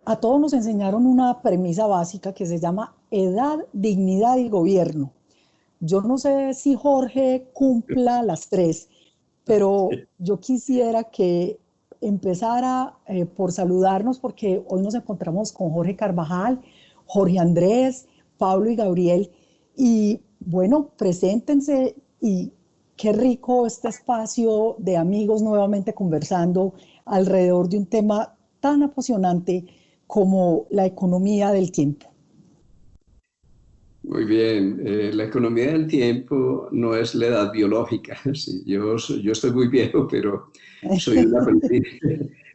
a todos nos enseñaron una premisa básica que se llama edad, dignidad y gobierno. Yo no sé si Jorge cumpla las tres, pero yo quisiera que empezara por saludarnos porque hoy nos encontramos con Jorge Carvajal, Jorge Andrés, Pablo y Gabriel. Y bueno, preséntense y qué rico este espacio de amigos nuevamente conversando alrededor de un tema tan apasionante como la economía del tiempo. Muy bien, la economía del tiempo no es la edad biológica. Sí, yo estoy muy viejo, pero soy un aprendiz,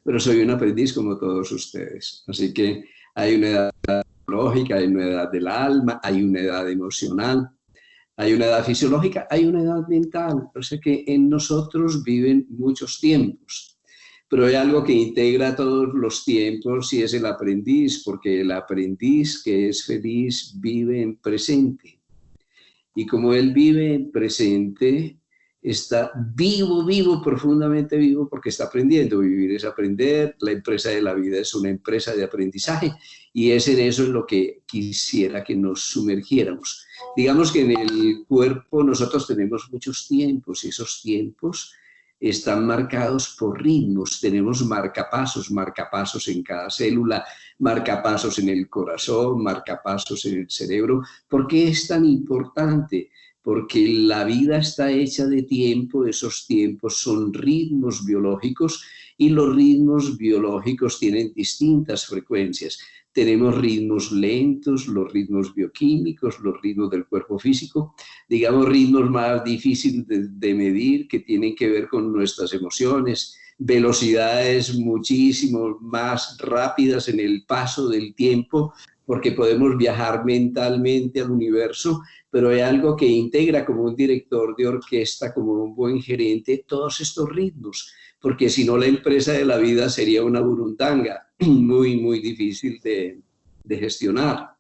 pero soy un aprendiz como todos ustedes. Así que hay una edad biológica, hay una edad del alma, hay una edad emocional, hay una edad fisiológica, hay una edad mental. O sea que en nosotros viven muchos tiempos. Pero hay algo que integra todos los tiempos y es el aprendiz, porque el aprendiz que es feliz vive en presente. Y como él vive en presente, está vivo, vivo, profundamente vivo, porque está aprendiendo. Vivir es aprender, la empresa de la vida es una empresa de aprendizaje y es en eso en lo que quisiera que nos sumergiéramos. Digamos que en el cuerpo nosotros tenemos muchos tiempos y esos tiempos están marcados por ritmos, tenemos marcapasos en cada célula, marcapasos en el corazón, marcapasos en el cerebro. ¿Por qué es tan importante? Porque la vida está hecha de tiempo, esos tiempos son ritmos biológicos y los ritmos biológicos tienen distintas frecuencias. Tenemos ritmos lentos, los ritmos bioquímicos, los ritmos del cuerpo físico, digamos ritmos más difíciles de medir que tienen que ver con nuestras emociones, velocidades muchísimo más rápidas en el paso del tiempo, porque podemos viajar mentalmente al universo, pero hay algo que integra como un director de orquesta, como un buen gerente, todos estos ritmos, porque si no la empresa de la vida sería una burundanga muy, muy difícil de gestionar.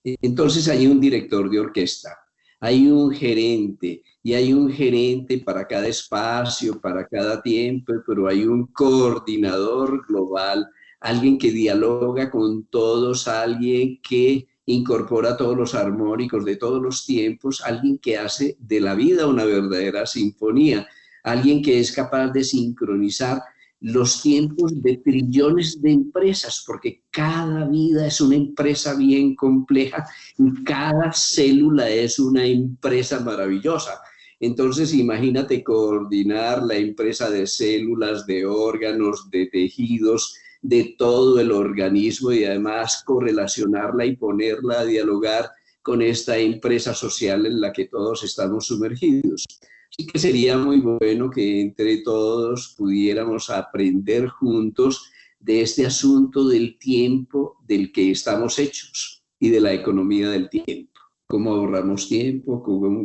Entonces hay un director de orquesta, hay un gerente y hay un gerente para cada espacio, para cada tiempo, pero hay un coordinador global, alguien que dialoga con todos, alguien que incorpora todos los armónicos de todos los tiempos, alguien que hace de la vida una verdadera sinfonía, alguien que es capaz de sincronizar los tiempos de trillones de empresas, porque cada vida es una empresa bien compleja y cada célula es una empresa maravillosa. Entonces, imagínate coordinar la empresa de células, de órganos, de tejidos, de todo el organismo y además correlacionarla y ponerla a dialogar con esta empresa social en la que todos estamos sumergidos. Así que sería muy bueno que entre todos pudiéramos aprender juntos de este asunto del tiempo del que estamos hechos y de la economía del tiempo. Cómo ahorramos tiempo,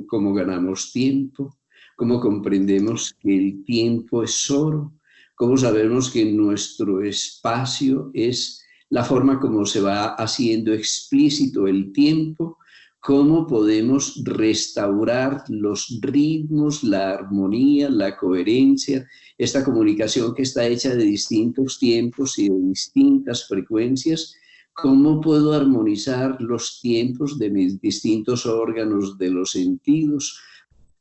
cómo ganamos tiempo, cómo comprendemos que el tiempo es oro, cómo sabemos que nuestro espacio es la forma como se va haciendo explícito el tiempo, cómo podemos restaurar los ritmos, la armonía, la coherencia, esta comunicación que está hecha de distintos tiempos y de distintas frecuencias, cómo puedo armonizar los tiempos de mis distintos órganos de los sentidos,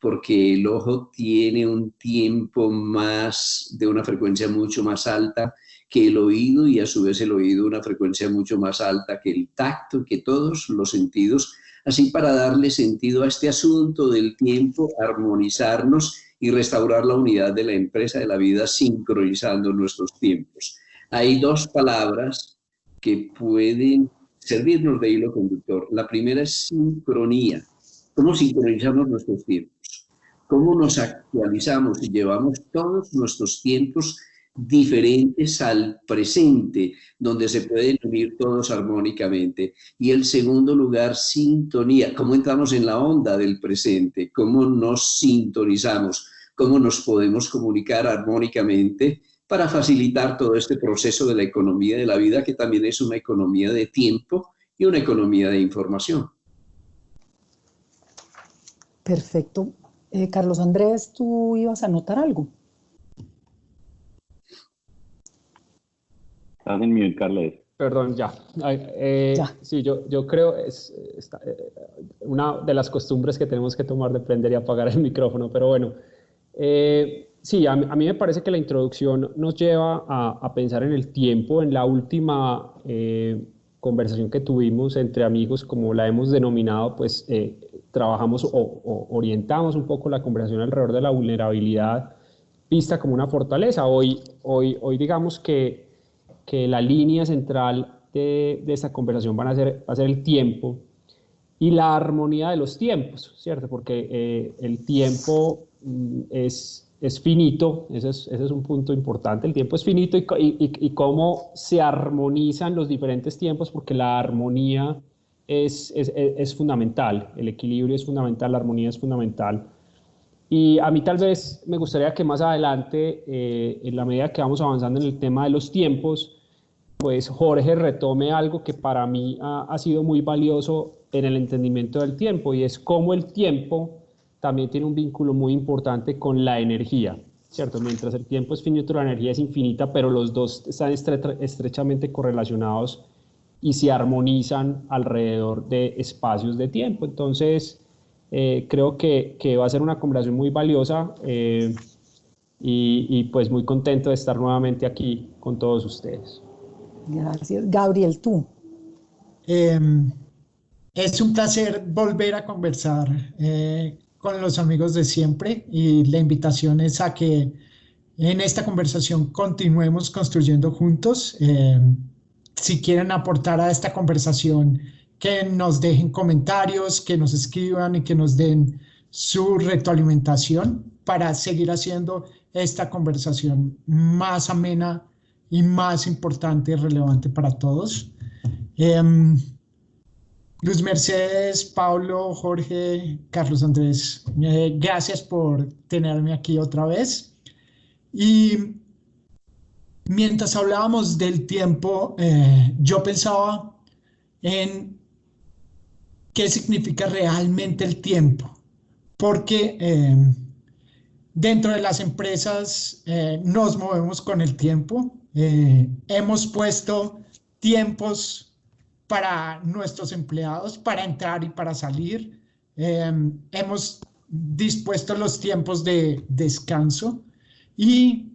porque el ojo tiene un tiempo más de una frecuencia mucho más alta que el oído y a su vez el oído una frecuencia mucho más alta que el tacto, que todos los sentidos. Así para darle sentido a este asunto del tiempo, armonizarnos y restaurar la unidad de la empresa de la vida sincronizando nuestros tiempos. Hay dos palabras que pueden servirnos de hilo conductor. La primera es sincronía. ¿Cómo sincronizamos nuestros tiempos? ¿Cómo nos actualizamos y llevamos todos nuestros tiempos diferentes al presente, donde se pueden unir todos armónicamente? Y el segundo lugar, sintonía. ¿Cómo entramos en la onda del presente? ¿Cómo nos sintonizamos? ¿Cómo nos podemos comunicar armónicamente para facilitar todo este proceso de la economía de la vida, que también es una economía de tiempo y una economía de información? Perfecto. Carlos Andrés, tú ibas a anotar algo. Estás en mute, Carles. Perdón, ya. Ya. Sí, yo creo una de las costumbres que tenemos que tomar de prender y apagar el micrófono, pero bueno. Sí, a mí me parece que la introducción nos lleva a pensar en el tiempo. En la última conversación que tuvimos entre amigos, como la hemos denominado, pues trabajamos o orientamos un poco la conversación alrededor de la vulnerabilidad vista como una fortaleza. Hoy digamos que la línea central de esta conversación va a ser el tiempo y la armonía de los tiempos, ¿cierto? Porque el tiempo es finito, ese es un punto importante, el tiempo es finito y cómo se armonizan los diferentes tiempos, porque la armonía es fundamental, el equilibrio es fundamental, la armonía es fundamental. Y a mí tal vez me gustaría que más adelante, en la medida que vamos avanzando en el tema de los tiempos, pues Jorge retome algo que para mí ha sido muy valioso en el entendimiento del tiempo, y es cómo el tiempo también tiene un vínculo muy importante con la energía, ¿cierto? Mientras el tiempo es finito, la energía es infinita, pero los dos están estrechamente correlacionados y se armonizan alrededor de espacios de tiempo. Entonces, creo que va a ser una conversación muy valiosa, y pues muy contento de estar nuevamente aquí con todos ustedes. Gracias. Gabriel, tú. Eh, es un placer volver a conversar con los amigos de siempre, y la invitación es a que en esta conversación continuemos construyendo juntos. Si quieren aportar a esta conversación, que nos dejen comentarios, que nos escriban y que nos den su retroalimentación para seguir haciendo esta conversación más amena y más importante y relevante para todos. Luz Mercedes, Pablo, Jorge, Carlos Andrés, gracias por tenerme aquí otra vez. Y mientras hablábamos del tiempo, yo pensaba en qué significa realmente el tiempo, porque dentro de las empresas nos movemos con el tiempo. Hemos puesto tiempos para nuestros empleados, para entrar y para salir. Hemos dispuesto los tiempos de descanso, y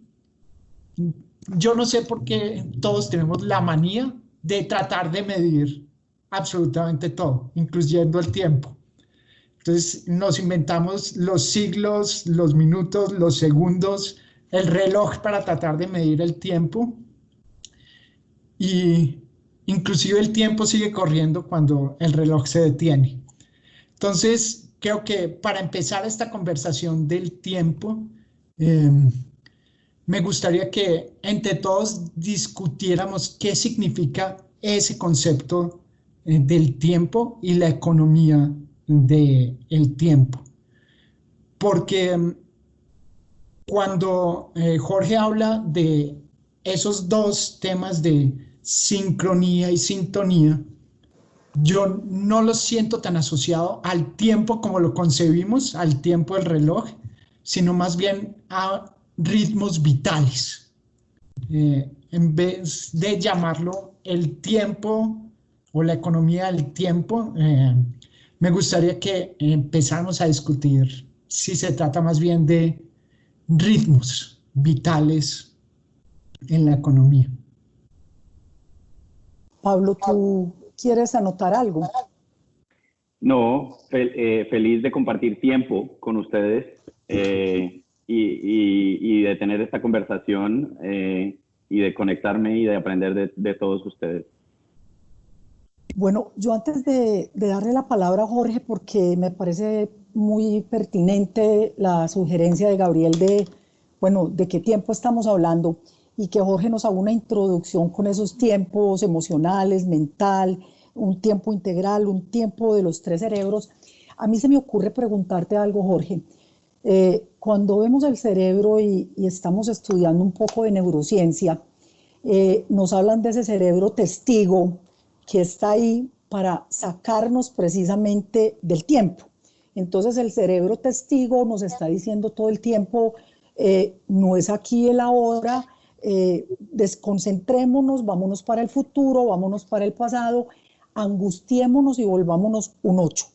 yo no sé por qué todos tenemos la manía de tratar de medir absolutamente todo, incluyendo el tiempo. Entonces nos inventamos los siglos, los minutos, los segundos, el reloj para tratar de medir el tiempo, y inclusive el tiempo sigue corriendo cuando el reloj se detiene. Entonces, creo que para empezar esta conversación del tiempo, me gustaría que entre todos discutiéramos qué significa ese concepto del tiempo y la economía del tiempo. Porque cuando Jorge habla de esos dos temas de sincronía y sintonía, yo no lo siento tan asociado al tiempo como lo concebimos, al tiempo del reloj, sino más bien a ritmos vitales. En vez de llamarlo el tiempo o la economía del tiempo, me gustaría que empezáramos a discutir si se trata más bien de ritmos vitales en la economía. Pablo, ¿tú quieres anotar algo? No, feliz de compartir tiempo con ustedes, y de tener esta conversación, y de conectarme y de aprender de todos ustedes. Bueno, yo antes de darle la palabra a Jorge, porque me parece muy pertinente la sugerencia de Gabriel de qué tiempo estamos hablando, y que Jorge nos haga una introducción con esos tiempos emocionales, mental, un tiempo integral, un tiempo de los tres cerebros. A mí se me ocurre preguntarte algo, Jorge. Cuando vemos el cerebro y estamos estudiando un poco de neurociencia, nos hablan de ese cerebro testigo que está ahí para sacarnos precisamente del tiempo. Entonces el cerebro testigo nos está diciendo todo el tiempo, no es aquí el ahora, desconcentrémonos, vámonos para el futuro, vámonos para el pasado, angustiémonos y volvámonos un 8.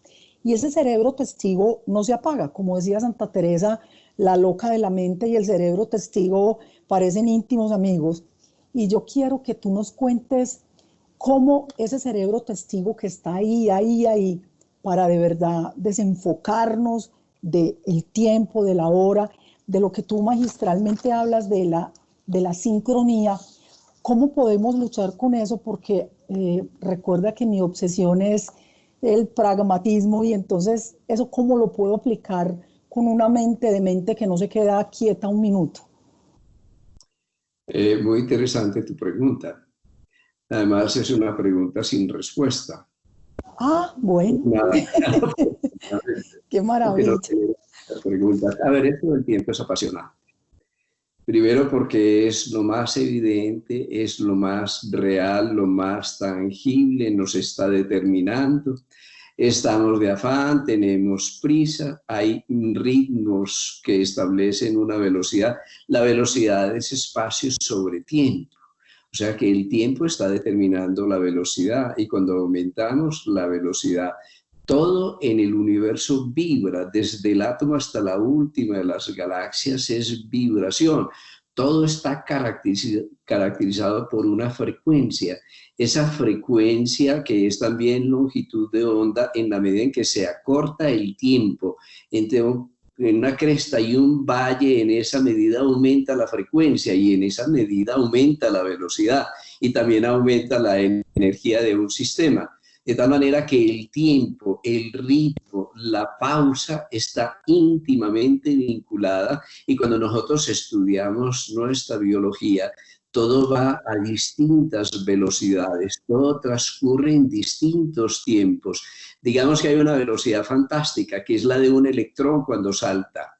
Y ese cerebro testigo no se apaga. Como decía Santa Teresa, la loca de la mente y el cerebro testigo parecen íntimos amigos. Y yo quiero que tú nos cuentes cómo ese cerebro testigo que está ahí, para de verdad desenfocarnos del tiempo, de la hora, de lo que tú magistralmente hablas de la sincronía, ¿cómo podemos luchar con eso? Porque recuerda que mi obsesión es el pragmatismo y entonces eso cómo lo puedo aplicar con una mente que no se queda quieta un minuto. Muy interesante tu pregunta. Además es una pregunta sin respuesta. Ah, bueno. Qué maravilla. A ver, esto del tiempo es apasionante. Primero porque es lo más evidente, es lo más real, lo más tangible, nos está determinando. Estamos de afán, tenemos prisa, hay ritmos que establecen una velocidad. La velocidad es espacio sobre tiempo. O sea que el tiempo está determinando la velocidad y cuando aumentamos la velocidad, todo en el universo vibra, desde el átomo hasta la última de las galaxias es vibración. Todo está caracterizado por una frecuencia. Esa frecuencia que es también longitud de onda en la medida en que se acorta el tiempo entre en una cresta y un valle, en esa medida aumenta la frecuencia y en esa medida aumenta la velocidad y también aumenta la energía de un sistema. De tal manera que el tiempo, el ritmo, la pausa está íntimamente vinculada y cuando nosotros estudiamos nuestra biología, todo va a distintas velocidades, todo transcurre en distintos tiempos. Digamos que hay una velocidad fantástica, que es la de un electrón cuando salta.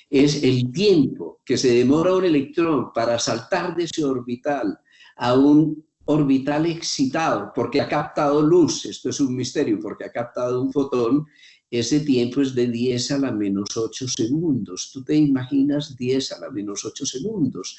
Es el tiempo que se demora un electrón para saltar de ese orbital a un orbital excitado, porque ha captado luz, esto es un misterio, porque ha captado un fotón, ese tiempo es de 10 a la menos 8 segundos. Tú te imaginas 10 a la menos 8 segundos,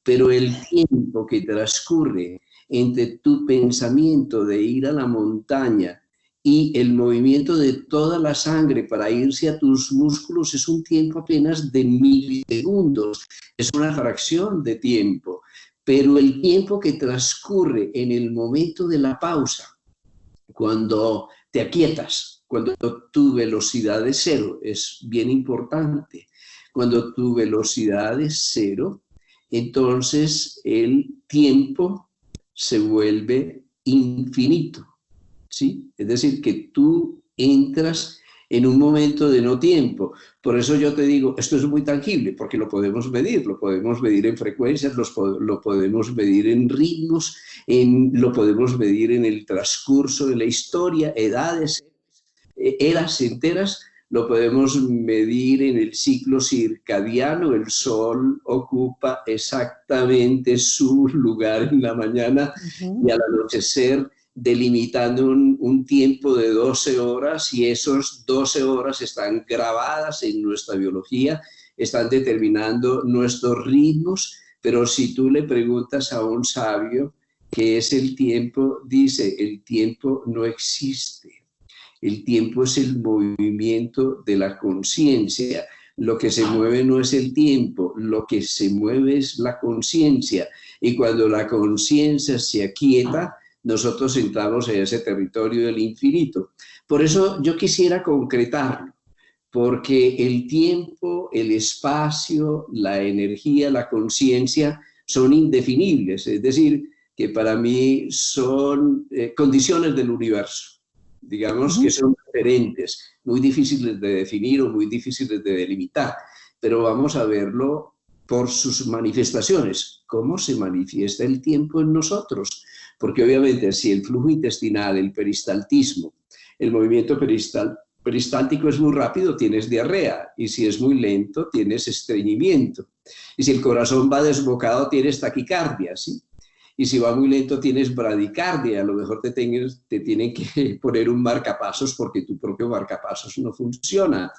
pero el tiempo que transcurre entre tu pensamiento de ir a la montaña y el movimiento de toda la sangre para irse a tus músculos es un tiempo apenas de milisegundos, es una fracción de tiempo. Pero el tiempo que transcurre en el momento de la pausa, cuando te aquietas, cuando tu velocidad es cero, es bien importante. Cuando tu velocidad es cero, entonces el tiempo se vuelve infinito, ¿sí? Es decir, que tú entras en un momento de no tiempo. Por eso yo te digo, esto es muy tangible, porque lo podemos medir en frecuencias, lo podemos medir en ritmos, lo podemos medir en el transcurso de la historia, edades, eras enteras, lo podemos medir en el ciclo circadiano. El sol ocupa exactamente su lugar en la mañana y al anochecer, delimitando un tiempo de 12 horas y esos 12 horas están grabadas en nuestra biología, están determinando nuestros ritmos, pero si tú le preguntas a un sabio qué es el tiempo, dice, el tiempo no existe. El tiempo es el movimiento de la conciencia. Lo que se mueve no es el tiempo, lo que se mueve es la conciencia. Y cuando la conciencia se aquieta, nosotros entramos en ese territorio del infinito. Por eso yo quisiera concretarlo, porque el tiempo, el espacio, la energía, la conciencia son indefinibles, es decir, que para mí son condiciones del universo, digamos que son diferentes, muy difíciles de definir o muy difíciles de delimitar, pero vamos a verlo por sus manifestaciones, cómo se manifiesta el tiempo en nosotros. Porque obviamente si el flujo intestinal, el peristaltismo, el movimiento peristáltico es muy rápido, tienes diarrea, y si es muy lento, tienes estreñimiento. Y si el corazón va desbocado, tienes taquicardia, ¿sí? Y si va muy lento, tienes bradicardia, a lo mejor te tienen que poner un marcapasos porque tu propio marcapasos no funciona.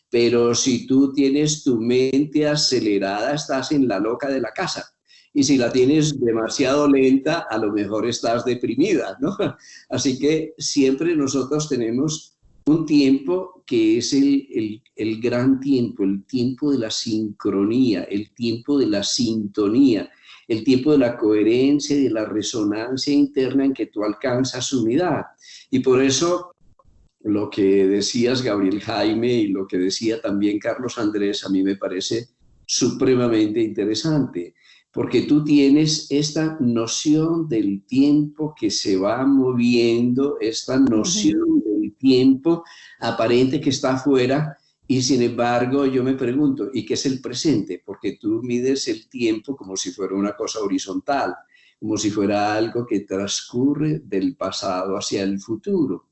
Pero si tú tienes tu mente acelerada, estás en la loca de la casa. Y si la tienes demasiado lenta, a lo mejor estás deprimida, ¿no? Así que siempre nosotros tenemos un tiempo que es el gran tiempo, el tiempo de la sincronía, el tiempo de la sintonía, el tiempo de la coherencia y de la resonancia interna en que tú alcanzas unidad. Y por eso lo que decías, Gabriel Jaime, y lo que decía también Carlos Andrés, a mí me parece supremamente interesante, porque tú tienes esta noción del tiempo que se va moviendo, esta noción del tiempo aparente que está afuera, y sin embargo yo me pregunto, ¿y qué es el presente? Porque tú mides el tiempo como si fuera una cosa horizontal, como si fuera algo que transcurre del pasado hacia el futuro.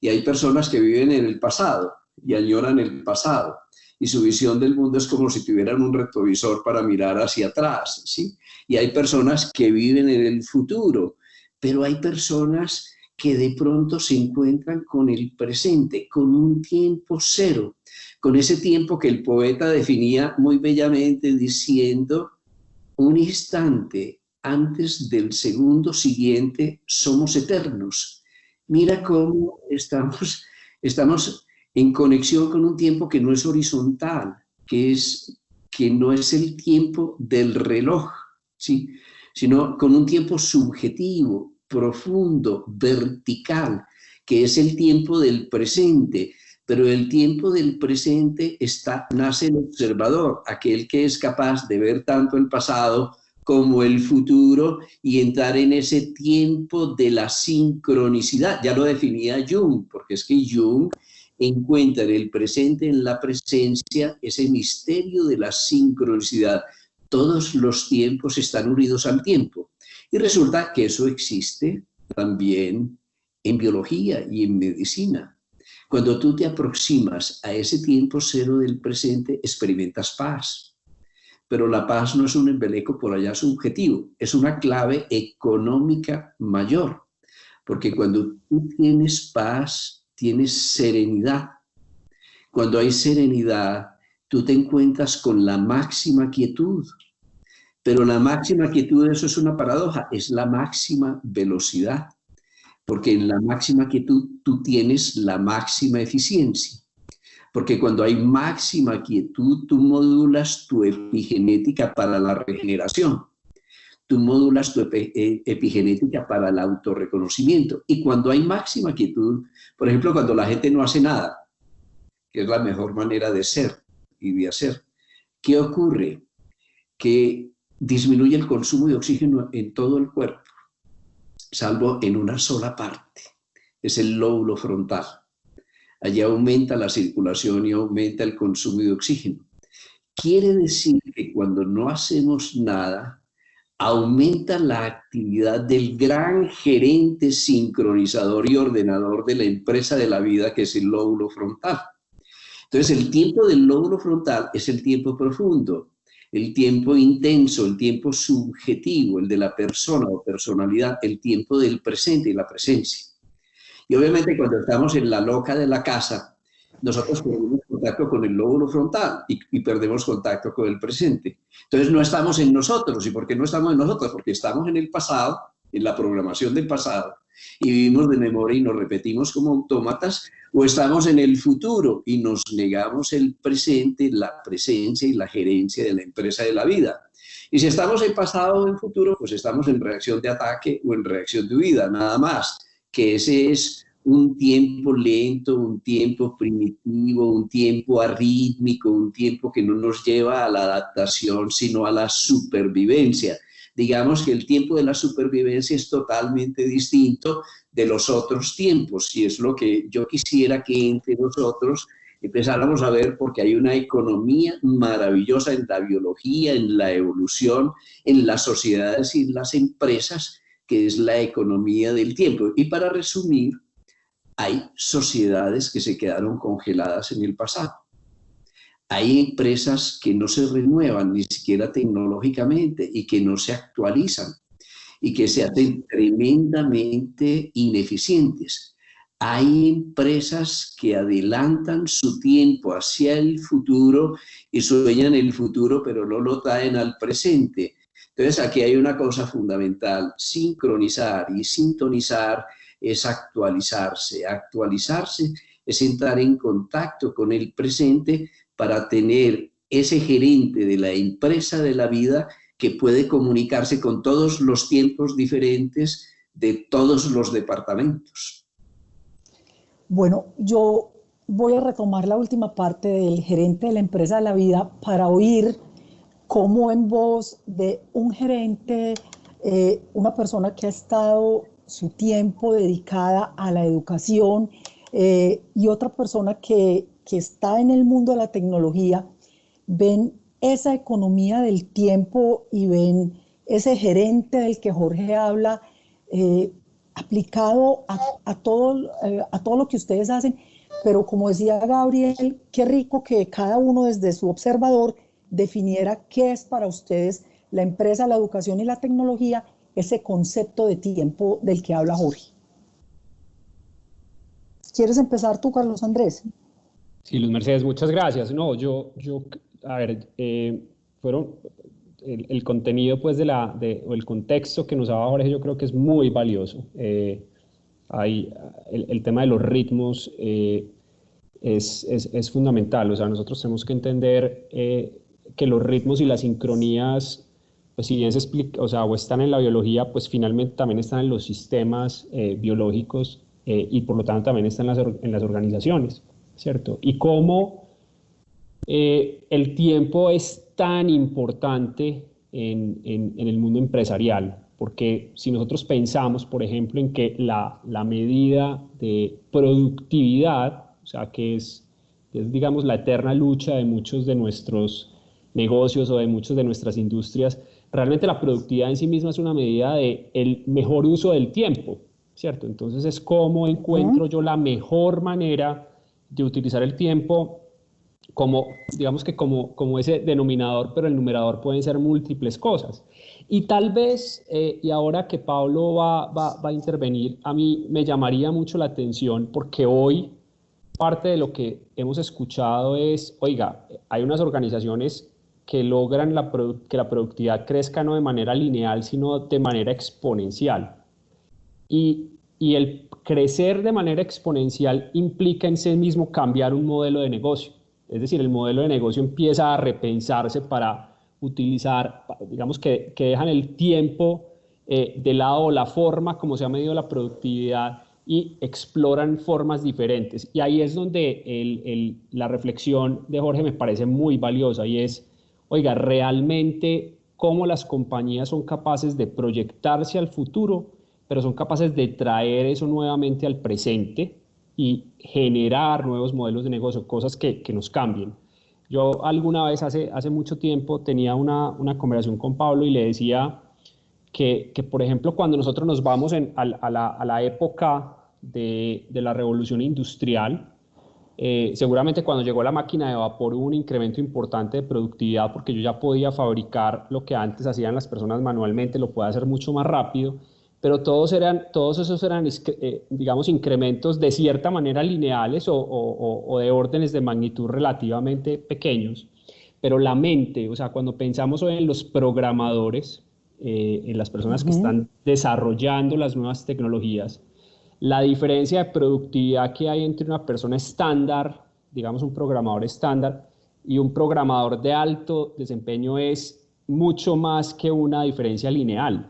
Y hay personas que viven en el pasado y añoran el pasado. Y su visión del mundo es como si tuvieran un retrovisor para mirar hacia atrás, ¿sí? Y hay personas que viven en el futuro, pero hay personas que de pronto se encuentran con el presente, con un tiempo cero, con ese tiempo que el poeta definía muy bellamente diciendo: un instante antes del segundo siguiente somos eternos. Mira cómo estamos en conexión con un tiempo que no es horizontal, que no es el tiempo del reloj, ¿sí? Sino con un tiempo subjetivo, profundo, vertical, que es el tiempo del presente. Pero el tiempo del presente nace el observador, aquel que es capaz de ver tanto el pasado como el futuro y entrar en ese tiempo de la sincronicidad. Ya lo definía Jung, porque es que Jung encuentra en el presente, en la presencia, ese misterio de la sincronicidad. Todos los tiempos están unidos al tiempo. Y resulta que eso existe también en biología y en medicina. Cuando tú te aproximas a ese tiempo cero del presente, experimentas paz. Pero la paz no es un embeleco por allá subjetivo, es una clave económica mayor. Porque cuando tú tienes paz, tienes serenidad. Cuando hay serenidad, tú te encuentras con la máxima quietud. Pero la máxima quietud, eso es una paradoja, es la máxima velocidad. Porque en la máxima quietud tú tienes la máxima eficiencia. Porque cuando hay máxima quietud, tú modulas tu epigenética para la regeneración. Tú modulas tu epigenética para el autorreconocimiento. Y cuando hay máxima quietud, por ejemplo, cuando la gente no hace nada, que es la mejor manera de ser y de hacer, ¿qué ocurre? Que disminuye el consumo de oxígeno en todo el cuerpo, salvo en una sola parte, es el lóbulo frontal. Allí aumenta la circulación y aumenta el consumo de oxígeno. Quiere decir que cuando no hacemos nada, aumenta la actividad del gran gerente sincronizador y ordenador de la empresa de la vida, que es el lóbulo frontal. Entonces, el tiempo del lóbulo frontal es el tiempo profundo, el tiempo intenso, el tiempo subjetivo, el de la persona o personalidad, el tiempo del presente y la presencia. Y obviamente cuando estamos en la loca de la casa, nosotros perdemos contacto con el lóbulo frontal y perdemos contacto con el presente. Entonces no estamos en nosotros. ¿Y por qué no estamos en nosotros? Porque estamos en el pasado, en la programación del pasado, y vivimos de memoria y nos repetimos como autómatas, o estamos en el futuro y nos negamos el presente, la presencia y la gerencia de la empresa de la vida. Y si estamos en pasado o en futuro, pues estamos en reacción de ataque o en reacción de huida, nada más. Que ese es un tiempo lento, un tiempo primitivo, un tiempo arrítmico, un tiempo que no nos lleva a la adaptación, sino a la supervivencia. Digamos que el tiempo de la supervivencia es totalmente distinto de los otros tiempos, y es lo que yo quisiera que entre nosotros empezáramos a ver, porque hay una economía maravillosa en la biología, en la evolución, en las sociedades y en las empresas, que es la economía del tiempo. Y para resumir, hay sociedades que se quedaron congeladas en el pasado. Hay empresas que no se renuevan ni siquiera tecnológicamente y que no se actualizan y que se hacen tremendamente ineficientes. Hay empresas que adelantan su tiempo hacia el futuro y sueñan el futuro, pero no lo traen al presente. Entonces, aquí hay una cosa fundamental: sincronizar y sintonizar es actualizarse. Actualizarse es entrar en contacto con el presente para tener ese gerente de la empresa de la vida que puede comunicarse con todos los tiempos diferentes de todos los departamentos. Bueno, yo voy a retomar la última parte del gerente de la empresa de la vida para oír cómo en voz de un gerente, una persona que ha estado su tiempo dedicada a la educación y otra persona que está en el mundo de la tecnología, ven esa economía del tiempo y ven ese gerente del que Jorge habla aplicado a todo lo que ustedes hacen. Pero como decía Gabriel, qué rico que cada uno desde su observador definiera qué es para ustedes la empresa, la educación y la tecnología, ese concepto de tiempo del que habla Jorge. ¿Quieres empezar tú, Carlos Andrés? Sí, Luz Mercedes, muchas gracias. No, a ver, fueron el contenido pues o el contexto que nos daba Jorge, yo creo que es muy valioso. El tema de los ritmos es fundamental. O sea, nosotros tenemos que entender que los ritmos y las sincronías, pues si bien se explica, o sea, o están en la biología, pues finalmente también están en los sistemas biológicos y por lo tanto también están en las organizaciones, ¿cierto? Y cómo el tiempo es tan importante en el mundo empresarial, porque si nosotros pensamos, por ejemplo, en que la medida de productividad, o sea, que es, digamos, la eterna lucha de muchos de nuestros negocios o de muchas de nuestras industrias, realmente la productividad en sí misma es una medida de el mejor uso del tiempo, ¿cierto? Entonces es cómo encuentro yo la mejor manera de utilizar el tiempo como, digamos que como ese denominador, pero el numerador pueden ser múltiples cosas. Y tal vez, y ahora que Pablo va a intervenir, a mí me llamaría mucho la atención porque hoy parte de lo que hemos escuchado es, oiga, hay unas organizaciones que logran que la productividad crezca no de manera lineal, sino de manera exponencial. Y el crecer de manera exponencial implica en sí mismo cambiar un modelo de negocio. Es decir, el modelo de negocio empieza a repensarse para utilizar, digamos que dejan el tiempo de lado o la forma como se ha medido la productividad y exploran formas diferentes. Y ahí es donde la reflexión de Jorge me parece muy valiosa y es, oiga, realmente cómo las compañías son capaces de proyectarse al futuro, pero son capaces de traer eso nuevamente al presente y generar nuevos modelos de negocio, cosas que nos cambien. Yo alguna vez hace mucho tiempo tenía una conversación con Pablo y le decía que por ejemplo, cuando nosotros nos vamos a la época de la revolución industrial, seguramente cuando llegó la máquina de vapor hubo un incremento importante de productividad porque yo ya podía fabricar lo que antes hacían las personas manualmente, lo puedo hacer mucho más rápido, pero todos esos eran digamos, incrementos de cierta manera lineales o de órdenes de magnitud relativamente pequeños. Pero la mente, o sea, cuando pensamos hoy en los programadores, en las personas que están desarrollando las nuevas tecnologías, la diferencia de productividad que hay entre una persona estándar, digamos un programador estándar, y un programador de alto desempeño es mucho más que una diferencia lineal.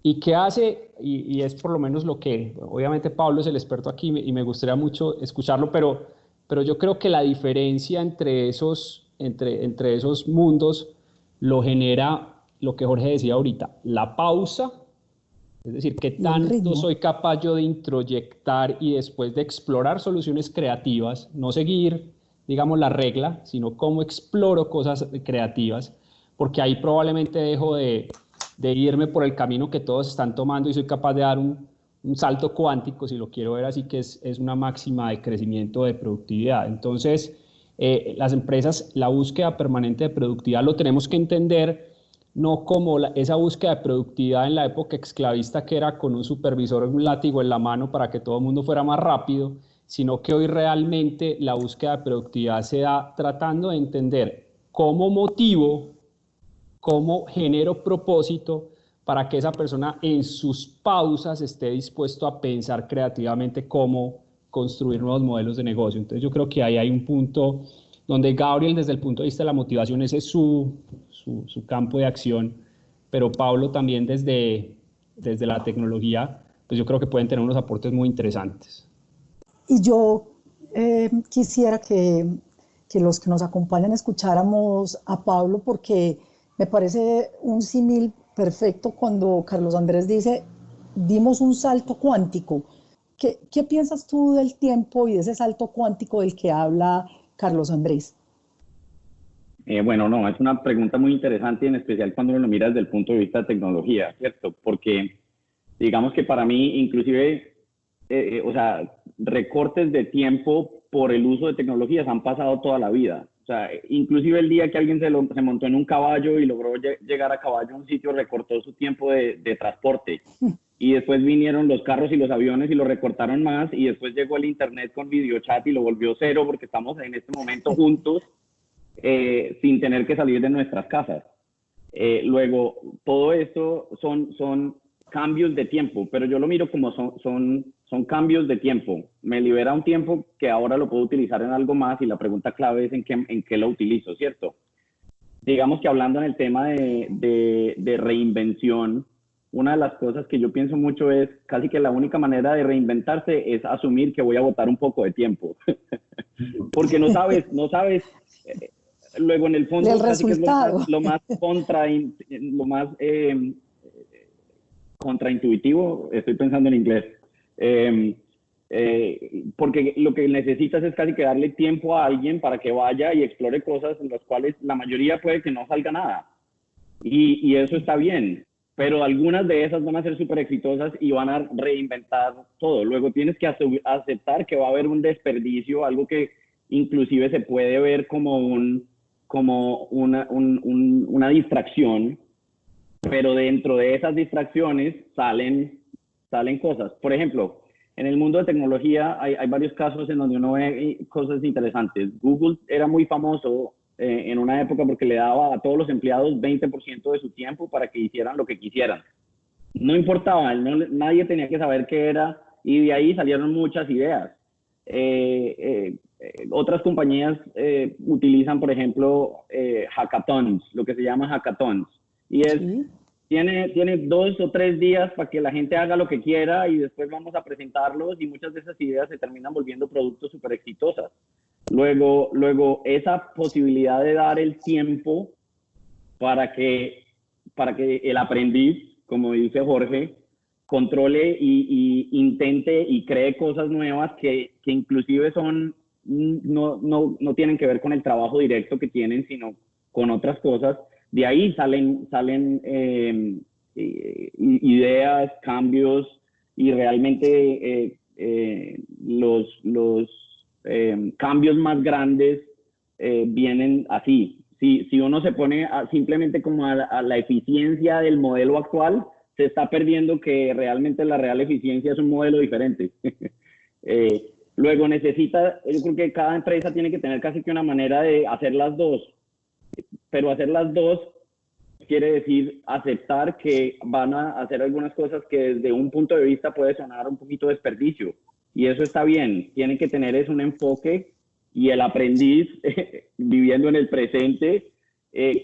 ¿Y qué hace? Y es por lo menos lo que, obviamente Pablo es el experto aquí y me gustaría mucho escucharlo, pero yo creo que la diferencia entre esos mundos lo genera lo que Jorge decía ahorita, la pausa, es decir, qué tanto soy capaz yo de introyectar y después de explorar soluciones creativas, no seguir, digamos, la regla, sino cómo exploro cosas creativas, porque ahí probablemente dejo de irme por el camino que todos están tomando y soy capaz de dar un salto cuántico, si lo quiero ver así, que es una máxima de crecimiento de productividad. Entonces, las empresas, la búsqueda permanente de productividad lo tenemos que entender no como esa búsqueda de productividad en la época esclavista que era con un supervisor o un látigo en la mano para que todo el mundo fuera más rápido, sino que hoy realmente la búsqueda de productividad se da tratando de entender cómo motivo cómo genero propósito para que esa persona en sus pausas esté dispuesto a pensar creativamente cómo construir nuevos modelos de negocio. Entonces yo creo que ahí hay un punto donde Gabriel, desde el punto de vista de la motivación, ese es su campo de acción, pero Pablo también desde la tecnología, pues yo creo que pueden tener unos aportes muy interesantes. Y yo quisiera que los que nos acompañan escucháramos a Pablo, porque me parece un símil perfecto cuando Carlos Andrés dice, dimos un salto cuántico. ¿Qué piensas tú del tiempo y de ese salto cuántico del que habla Carlos Andrés? Bueno, no, es una pregunta muy interesante, en especial cuando uno lo mira desde el punto de vista de tecnología, ¿cierto? Porque digamos que para mí, inclusive, o sea, recortes de tiempo por el uso de tecnologías han pasado toda la vida. O sea, inclusive el día que alguien se montó en un caballo y logró llegar a caballo a un sitio, recortó su tiempo de transporte. Y después vinieron los carros y los aviones y lo recortaron más, y después llegó el internet con videochat y lo volvió cero, porque estamos en este momento juntos sin tener que salir de nuestras casas. Luego, todo esto son cambios de tiempo, pero yo lo miro como son cambios de tiempo. Me libera un tiempo que ahora lo puedo utilizar en algo más, y la pregunta clave es en qué lo utilizo, ¿cierto? Digamos que hablando en el tema de reinvención, una de las cosas que yo pienso mucho es casi que la única manera de reinventarse es asumir que voy a botar un poco de tiempo. Porque no sabes, luego en el fondo el casi resultado. que es lo más contraintuitivo, estoy pensando en inglés, porque lo que necesitas es casi que darle tiempo a alguien para que vaya y explore cosas en las cuales la mayoría puede que no salga nada, y eso está bien, pero algunas de esas van a ser súper exitosas y van a reinventar todo. Luego tienes que aceptar que va a haber un desperdicio, algo que inclusive se puede ver como una distracción, pero dentro de esas distracciones salen cosas. Por ejemplo, en el mundo de tecnología hay varios casos en donde uno ve cosas interesantes. Google era muy famoso en una época porque le daba a todos los empleados 20% de su tiempo para que hicieran lo que quisieran. No importaba, nadie tenía que saber qué era, y de ahí salieron muchas ideas. Otras compañías utilizan, por ejemplo, hackathons, lo que se llama hackathons, y es, ¿sí? tiene 2 o 3 días para que la gente haga lo que quiera, y después vamos a presentarlos, y muchas de esas ideas se terminan volviendo productos súper exitosas. Luego esa posibilidad de dar el tiempo para que el aprendiz, como dice Jorge, controle y intente y cree cosas nuevas que inclusive no tienen que ver con el trabajo directo que tienen, sino con otras cosas. De ahí salen ideas, cambios, y realmente los cambios más grandes vienen así. Si uno se pone simplemente como a la eficiencia del modelo actual, se está perdiendo que realmente la real eficiencia es un modelo diferente. Luego yo creo que cada empresa tiene que tener casi que una manera de hacer las dos, pero hacer las dos quiere decir aceptar que van a hacer algunas cosas que desde un punto de vista puede sonar un poquito desperdicio, y eso está bien. Tienen que tener un enfoque, y el aprendiz viviendo en el presente,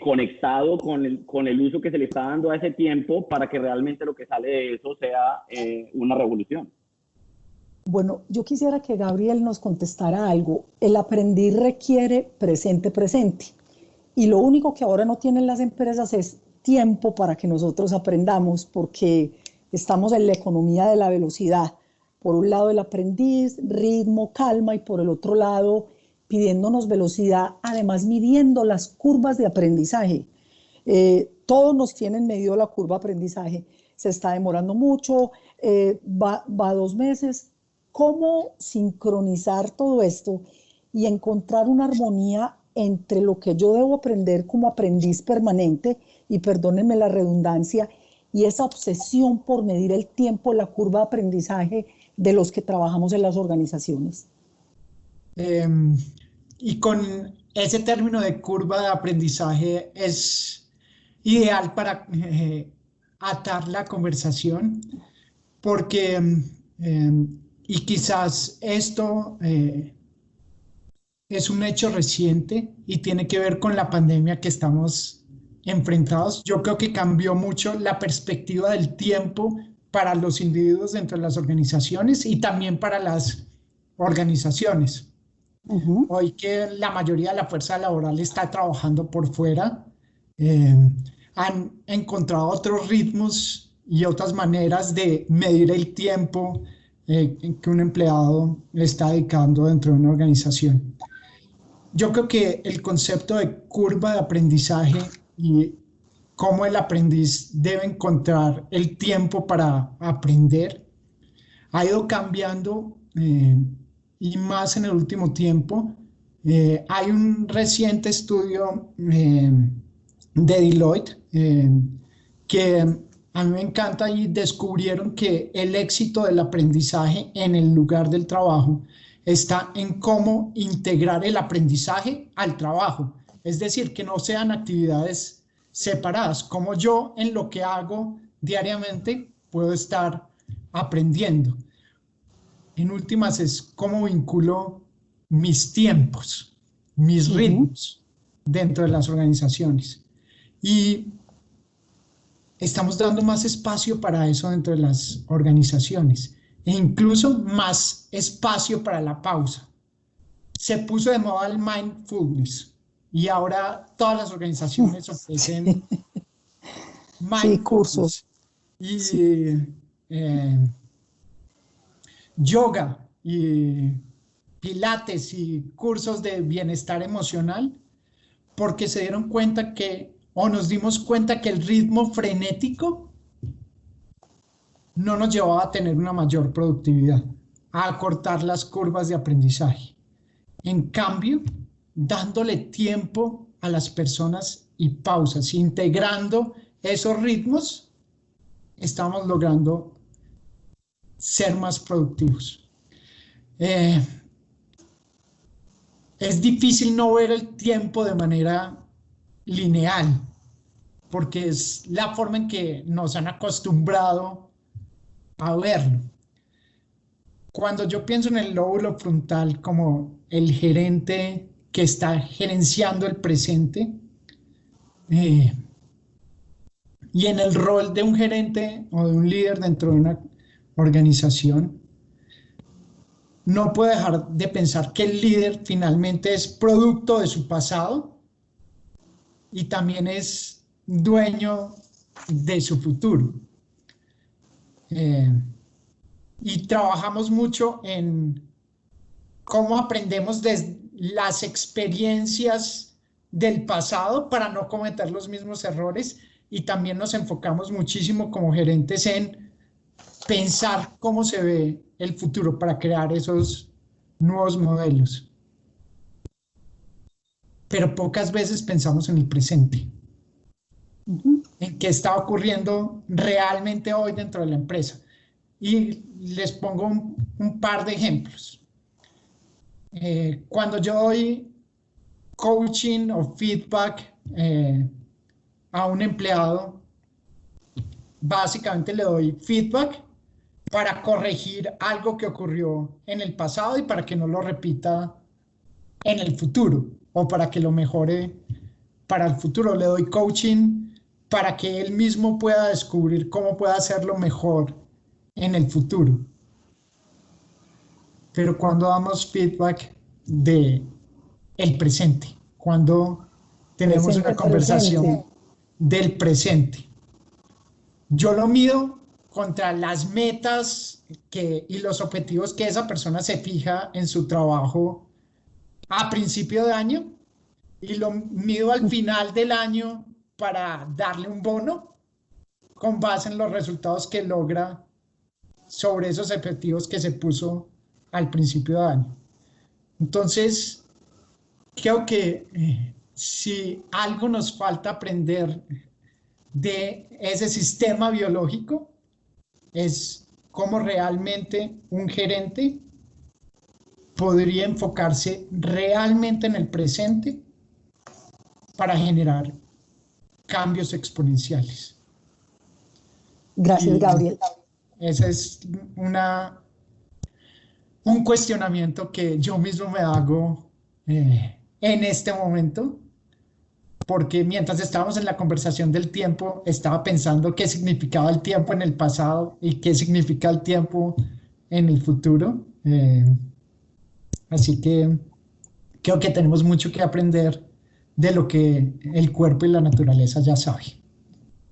conectado con el uso que se le está dando a ese tiempo, para que realmente lo que sale de eso sea una revolución. Bueno, yo quisiera que Gabriel nos contestara algo. El aprendiz requiere presente. Y lo único que ahora no tienen las empresas es tiempo para que nosotros aprendamos, porque estamos en la economía de la velocidad. Por un lado el aprendiz, ritmo, calma, y por el otro lado pidiéndonos velocidad, además midiendo las curvas de aprendizaje. Todos nos tienen medido la curva de aprendizaje. Se está demorando mucho, va 2 meses. ¿Cómo sincronizar todo esto y encontrar una armonía entre lo que yo debo aprender como aprendiz permanente, y perdónenme la redundancia, y esa obsesión por medir el tiempo, la curva de aprendizaje de los que trabajamos en las organizaciones? Y con ese término de curva de aprendizaje ideal para atar la conversación, porque, y quizás esto es un hecho reciente y tiene que ver con la pandemia que estamos enfrentados. Yo creo que cambió mucho la perspectiva del tiempo para los individuos dentro de las organizaciones y también para las organizaciones. Hoy que la mayoría de la fuerza laboral está trabajando por fuera, han encontrado otros ritmos y otras maneras de medir el tiempo que un empleado le está dedicando dentro de una organización. Yo creo que el concepto de curva de aprendizaje y cómo el aprendiz debe encontrar el tiempo para aprender ha ido cambiando y más en el último tiempo. Hay un reciente estudio de Deloitte que a mí me encanta y descubrieron que el éxito del aprendizaje en el lugar del trabajo está en cómo integrar el aprendizaje al trabajo. Es decir, que no sean actividades separadas, como yo en lo que hago diariamente puedo estar aprendiendo. En últimas es cómo vinculo mis tiempos, mis ritmos dentro de las organizaciones. Y estamos dando más espacio para eso dentro de las organizaciones e incluso más espacio para la pausa. Se puso de moda el mindfulness y ahora todas las organizaciones ofrecen mindfulness cursos y yoga y pilates y cursos de bienestar emocional, porque se dieron cuenta que, o nos dimos cuenta que el ritmo frenético no nos llevaba a tener una mayor productividad, a acortar las curvas de aprendizaje. En cambio, dándole tiempo a las personas y pausas, integrando esos ritmos, estamos logrando ser más productivos. Es difícil no ver el tiempo de manera lineal, porque es la forma en que nos han acostumbrado a verlo. Cuando yo pienso en el lóbulo frontal como el gerente que está gerenciando el presente, y en el rol de un gerente o de un líder dentro de una organización, no puedo dejar de pensar que el líder finalmente es producto de su pasado y también es dueño de su futuro. Y trabajamos mucho en cómo aprendemos de las experiencias del pasado para no cometer los mismos errores, y también nos enfocamos muchísimo como gerentes en pensar cómo se ve el futuro para crear esos nuevos modelos. Pero pocas veces pensamos en el presente, en qué está ocurriendo realmente hoy dentro de la empresa. Y les pongo un par de ejemplos. Cuando yo doy coaching o feedback a un empleado, básicamente le doy feedback para corregir algo que ocurrió en el pasado y para que no lo repita en el futuro, o para que lo mejore para el futuro. Le doy coaching para que él mismo pueda descubrir cómo puede hacerlo mejor en el futuro. Pero cuando damos feedback de el presente, cuando tenemos una conversación del presente, yo lo mido contra las metas y los objetivos que esa persona se fija en su trabajo a principio de año, y lo mido al final del año para darle un bono con base en los resultados que logra sobre esos objetivos que se puso al principio de año. Entonces, creo que si algo nos falta aprender de ese sistema biológico, es cómo realmente un gerente podría enfocarse realmente en el presente para generar cambios exponenciales. Gracias, Gabriel. Ese es un cuestionamiento que yo mismo me hago en este momento, porque mientras estábamos en la conversación del tiempo, estaba pensando qué significaba el tiempo en el pasado y qué significa el tiempo en el futuro. Así que creo que tenemos mucho que aprender de lo que el cuerpo y la naturaleza ya saben.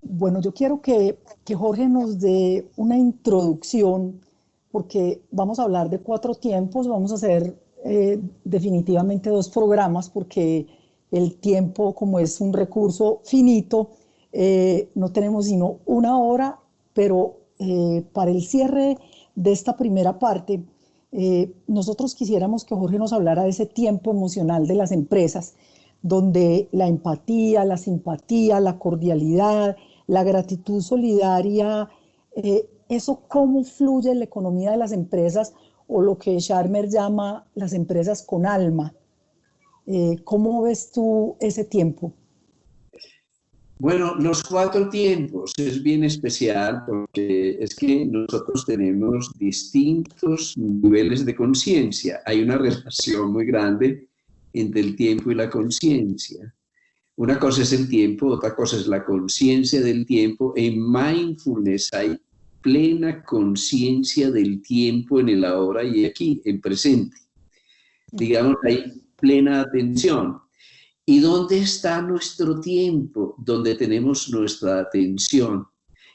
Bueno, yo quiero que Jorge nos dé una introducción, porque vamos a hablar de 4 tiempos, vamos a hacer definitivamente 2 programas, porque el tiempo, como es un recurso finito, no tenemos sino 1 hora, pero para el cierre de esta primera parte, nosotros quisiéramos que Jorge nos hablara de ese tiempo emocional de las empresas, donde la empatía, la simpatía, la cordialidad, la gratitud solidaria, eso cómo fluye en la economía de las empresas, o lo que Scharmer llama las empresas con alma. ¿Cómo ves tú ese tiempo? Bueno, los 4 tiempos es bien especial porque es que nosotros tenemos distintos niveles de conciencia. Hay una relación muy grande entre el tiempo y la conciencia. Una cosa es el tiempo, otra cosa es la conciencia del tiempo. En mindfulness hay plena conciencia del tiempo en el ahora y aquí, en presente. Digamos, hay plena atención. ¿Y dónde está nuestro tiempo? Donde tenemos nuestra atención.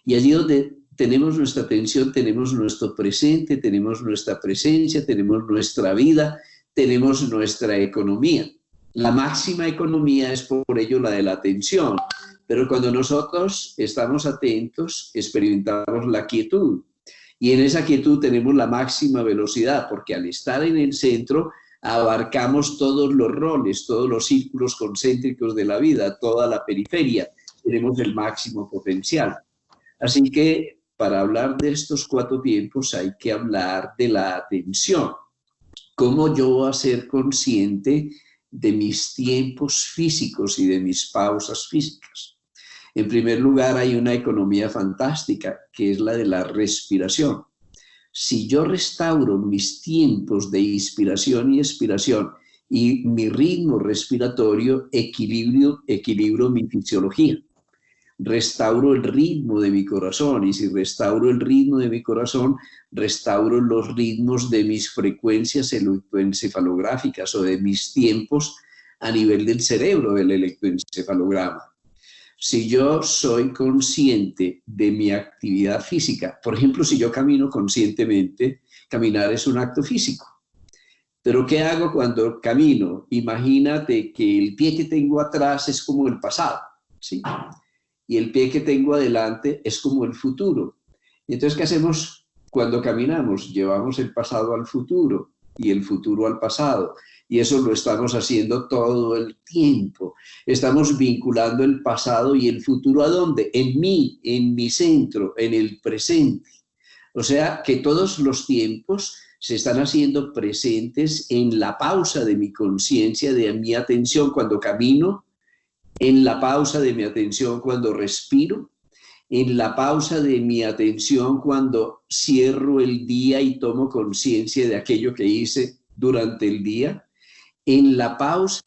Y allí donde tenemos nuestra atención, tenemos nuestro presente, tenemos nuestra presencia, tenemos nuestra vida, tenemos nuestra economía. La máxima economía es por ello la de la atención. Pero cuando nosotros estamos atentos, experimentamos la quietud. Y en esa quietud tenemos la máxima velocidad, porque al estar en el centro, abarcamos todos los roles, todos los círculos concéntricos de la vida, toda la periferia, tenemos el máximo potencial. Así que para hablar de estos 4 tiempos hay que hablar de la atención. ¿Cómo yo voy a ser consciente de mis tiempos físicos y de mis pausas físicas? En primer lugar, hay una economía fantástica, que es la de la respiración. Si yo restauro mis tiempos de inspiración y expiración y mi ritmo respiratorio, equilibro mi fisiología. Restauro el ritmo de mi corazón, y si restauro el ritmo de mi corazón, restauro los ritmos de mis frecuencias electroencefalográficas o de mis tiempos a nivel del cerebro, del electroencefalograma. Si yo soy consciente de mi actividad física, por ejemplo, si yo camino conscientemente, caminar es un acto físico. Pero ¿qué hago cuando camino? Imagínate que el pie que tengo atrás es como el pasado, ¿sí? Y el pie que tengo adelante es como el futuro. Y entonces, ¿qué hacemos cuando caminamos? Llevamos el pasado al futuro y el futuro al pasado. Y eso lo estamos haciendo todo el tiempo. Estamos vinculando el pasado y el futuro, ¿a dónde? En mí, en mi centro, en el presente. O sea, que todos los tiempos se están haciendo presentes en la pausa de mi conciencia, de mi atención cuando camino, en la pausa de mi atención cuando respiro, en la pausa de mi atención cuando cierro el día y tomo conciencia de aquello que hice durante el día, en la pausa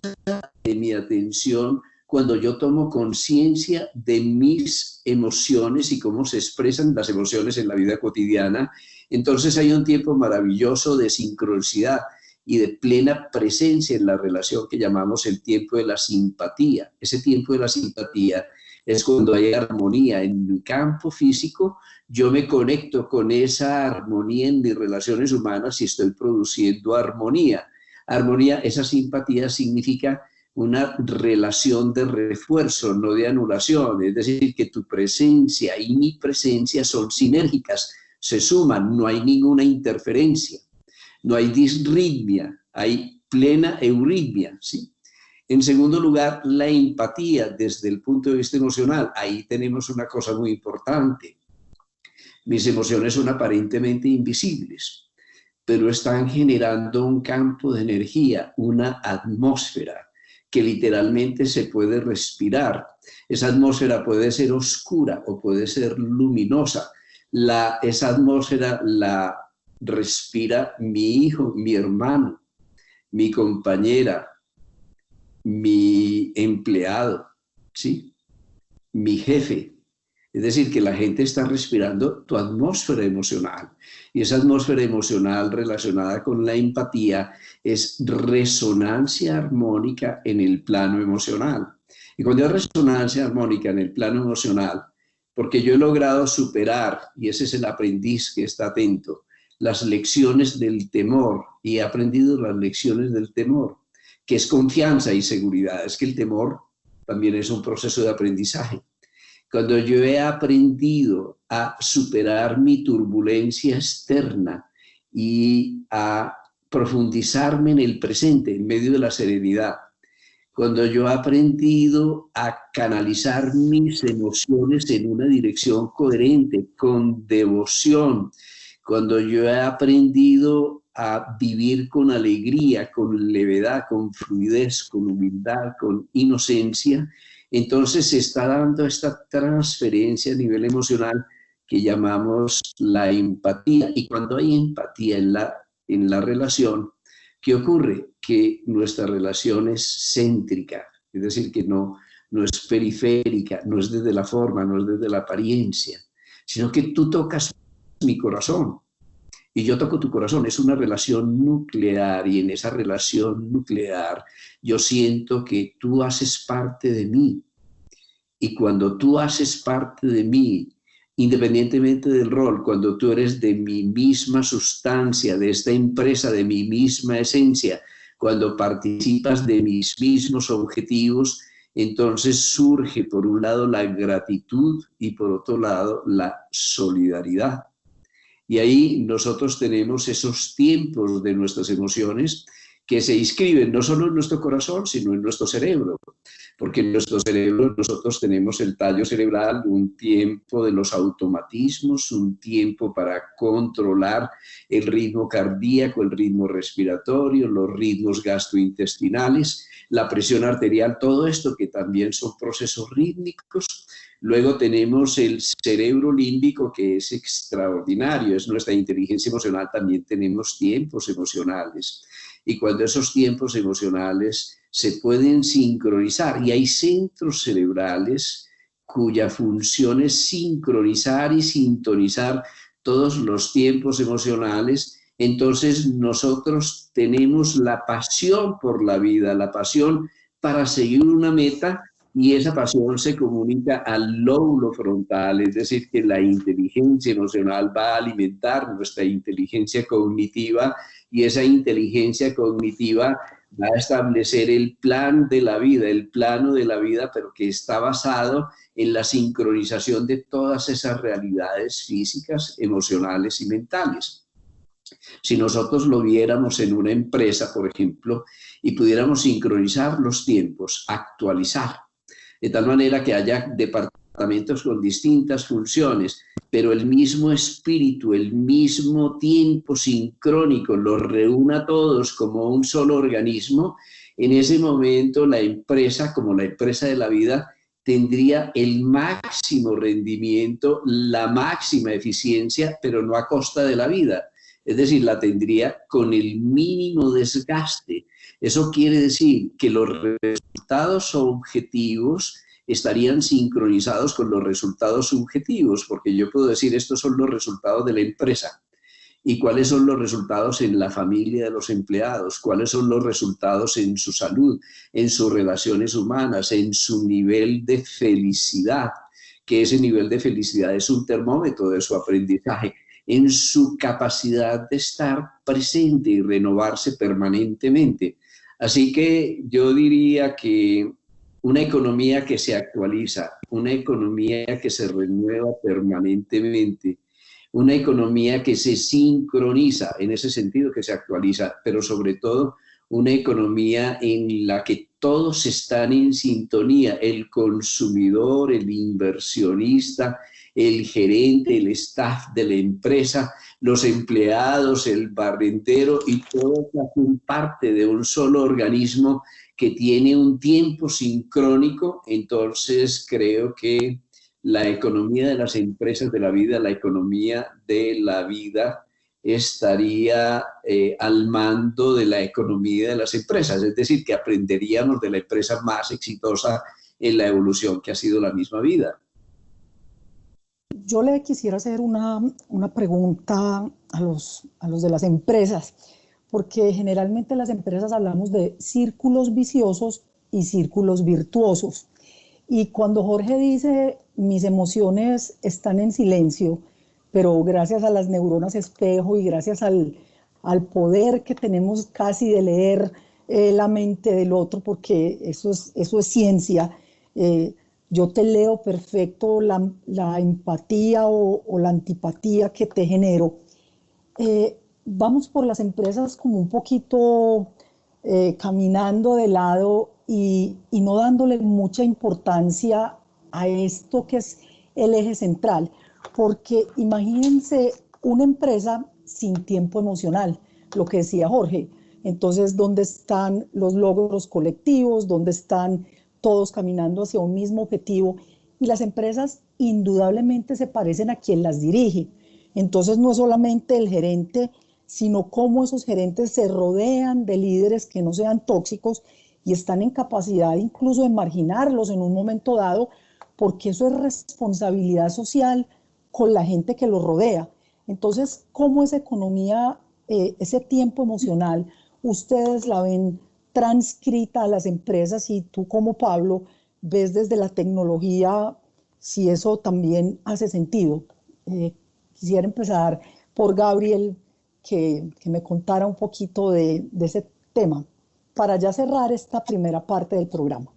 de mi atención cuando yo tomo conciencia de mis emociones y cómo se expresan las emociones en la vida cotidiana. Entonces hay un tiempo maravilloso de sincronicidad y de plena presencia en la relación que llamamos el tiempo de la simpatía. Ese tiempo de la simpatía es cuando hay armonía en mi campo físico. Yo me conecto con esa armonía en mis relaciones humanas y estoy produciendo armonía. Armonía, esa simpatía significa una relación de refuerzo, no de anulación. Es decir, que tu presencia y mi presencia son sinérgicas, se suman, no hay ninguna interferencia, no hay disritmia, hay plena euritmia, ¿sí? En segundo lugar, la empatía desde el punto de vista emocional. Ahí tenemos una cosa muy importante. Mis emociones son aparentemente invisibles, pero están generando un campo de energía, una atmósfera que literalmente se puede respirar. Esa atmósfera puede ser oscura o puede ser luminosa. Esa atmósfera la respira mi hijo, mi hermano, mi compañera, mi empleado, ¿sí? Mi jefe. Es decir, que la gente está respirando tu atmósfera emocional. Y esa atmósfera emocional relacionada con la empatía es resonancia armónica en el plano emocional. Y cuando hay resonancia armónica en el plano emocional, porque yo he logrado superar, y ese es el aprendiz que está atento, las lecciones del temor, y he aprendido las lecciones del temor, que es confianza y seguridad. Es que el temor también es un proceso de aprendizaje. Cuando yo he aprendido a superar mi turbulencia externa y a profundizarme en el presente, en medio de la serenidad, cuando yo he aprendido a canalizar mis emociones en una dirección coherente, con devoción, cuando yo he aprendido a vivir con alegría, con levedad, con fluidez, con humildad, con inocencia, entonces se está dando esta transferencia a nivel emocional que llamamos la empatía. Y cuando hay empatía en la relación, ¿qué ocurre? Que nuestra relación es céntrica, es decir, que no es periférica, no es desde la forma, no es desde la apariencia, sino que tú tocas mi corazón y yo toco tu corazón. Es una relación nuclear, y en esa relación nuclear yo siento que tú haces parte de mí. Y cuando tú haces parte de mí, independientemente del rol, cuando tú eres de mi misma sustancia, de esta empresa, de mi misma esencia, cuando participas de mis mismos objetivos, entonces surge por un lado la gratitud y por otro lado la solidaridad. Y ahí nosotros tenemos esos tiempos de nuestras emociones que se inscriben no solo en nuestro corazón, sino en nuestro cerebro. Porque en nuestro cerebro nosotros tenemos el tallo cerebral, un tiempo de los automatismos, un tiempo para controlar el ritmo cardíaco, el ritmo respiratorio, los ritmos gastrointestinales, la presión arterial, todo esto que también son procesos rítmicos. Luego tenemos el cerebro límbico, que es extraordinario, es nuestra inteligencia emocional. También tenemos tiempos emocionales. Y cuando esos tiempos emocionales se pueden sincronizar, y hay centros cerebrales cuya función es sincronizar y sintonizar todos los tiempos emocionales, entonces nosotros tenemos la pasión por la vida, la pasión para seguir una meta, y esa pasión se comunica al lóbulo frontal, es decir, que la inteligencia emocional va a alimentar nuestra inteligencia cognitiva, y esa inteligencia cognitiva va a establecer el plan de la vida, el plano de la vida, pero que está basado en la sincronización de todas esas realidades físicas, emocionales y mentales. Si nosotros lo viéramos en una empresa, por ejemplo, y pudiéramos sincronizar los tiempos, actualizar, de tal manera que haya departamentos con distintas funciones, pero el mismo espíritu, el mismo tiempo sincrónico los reúna a todos como un solo organismo, en ese momento la empresa, como la empresa de la vida, tendría el máximo rendimiento, la máxima eficiencia, pero no a costa de la vida. Es decir, la tendría con el mínimo desgaste. Eso quiere decir que los resultados objetivos estarían sincronizados con los resultados subjetivos, porque yo puedo decir, estos son los resultados de la empresa. ¿Y cuáles son los resultados en la familia de los empleados? ¿Cuáles son los resultados en su salud, en sus relaciones humanas, en su nivel de felicidad? Que ese nivel de felicidad es un termómetro de su aprendizaje, en su capacidad de estar presente y renovarse permanentemente. Así que yo diría que una economía que se actualiza, una economía que se renueva permanentemente, una economía que se sincroniza, en ese sentido que se actualiza, pero sobre todo una economía en la que todos están en sintonía, el consumidor, el inversionista, el gerente, el staff de la empresa, los empleados, el barrendero y todos hacen parte de un solo organismo que tiene un tiempo sincrónico. Entonces creo que la economía de las empresas de la vida, la economía de la vida, estaría al mando de la economía de las empresas, es decir, que aprenderíamos de la empresa más exitosa en la evolución que ha sido la misma vida. Yo le quisiera hacer una pregunta a los de las empresas, porque generalmente las empresas hablamos de círculos viciosos y círculos virtuosos. Y cuando Jorge dice, mis emociones están en silencio, pero gracias a las neuronas espejo y gracias al poder que tenemos casi de leer la mente del otro, porque eso es ciencia, yo te leo perfecto la empatía o la antipatía que te genero. Vamos por las empresas como un poquito caminando de lado y no dándole mucha importancia a esto que es el eje central, porque imagínense una empresa sin tiempo emocional, lo que decía Jorge. Entonces, ¿dónde están los logros colectivos? ¿Dónde están todos caminando hacia un mismo objetivo? Y las empresas indudablemente se parecen a quien las dirige. Entonces, no es solamente el gerente, sino cómo esos gerentes se rodean de líderes que no sean tóxicos y están en capacidad incluso de marginarlos en un momento dado, porque eso es responsabilidad social con la gente que los rodea. Entonces, ¿cómo esa economía, ese tiempo emocional, ustedes la ven transcrita a las empresas y tú como Pablo ves desde la tecnología si eso también hace sentido? Quisiera empezar por Gabriel, que me contara un poquito de ese tema, para ya cerrar esta primera parte del programa.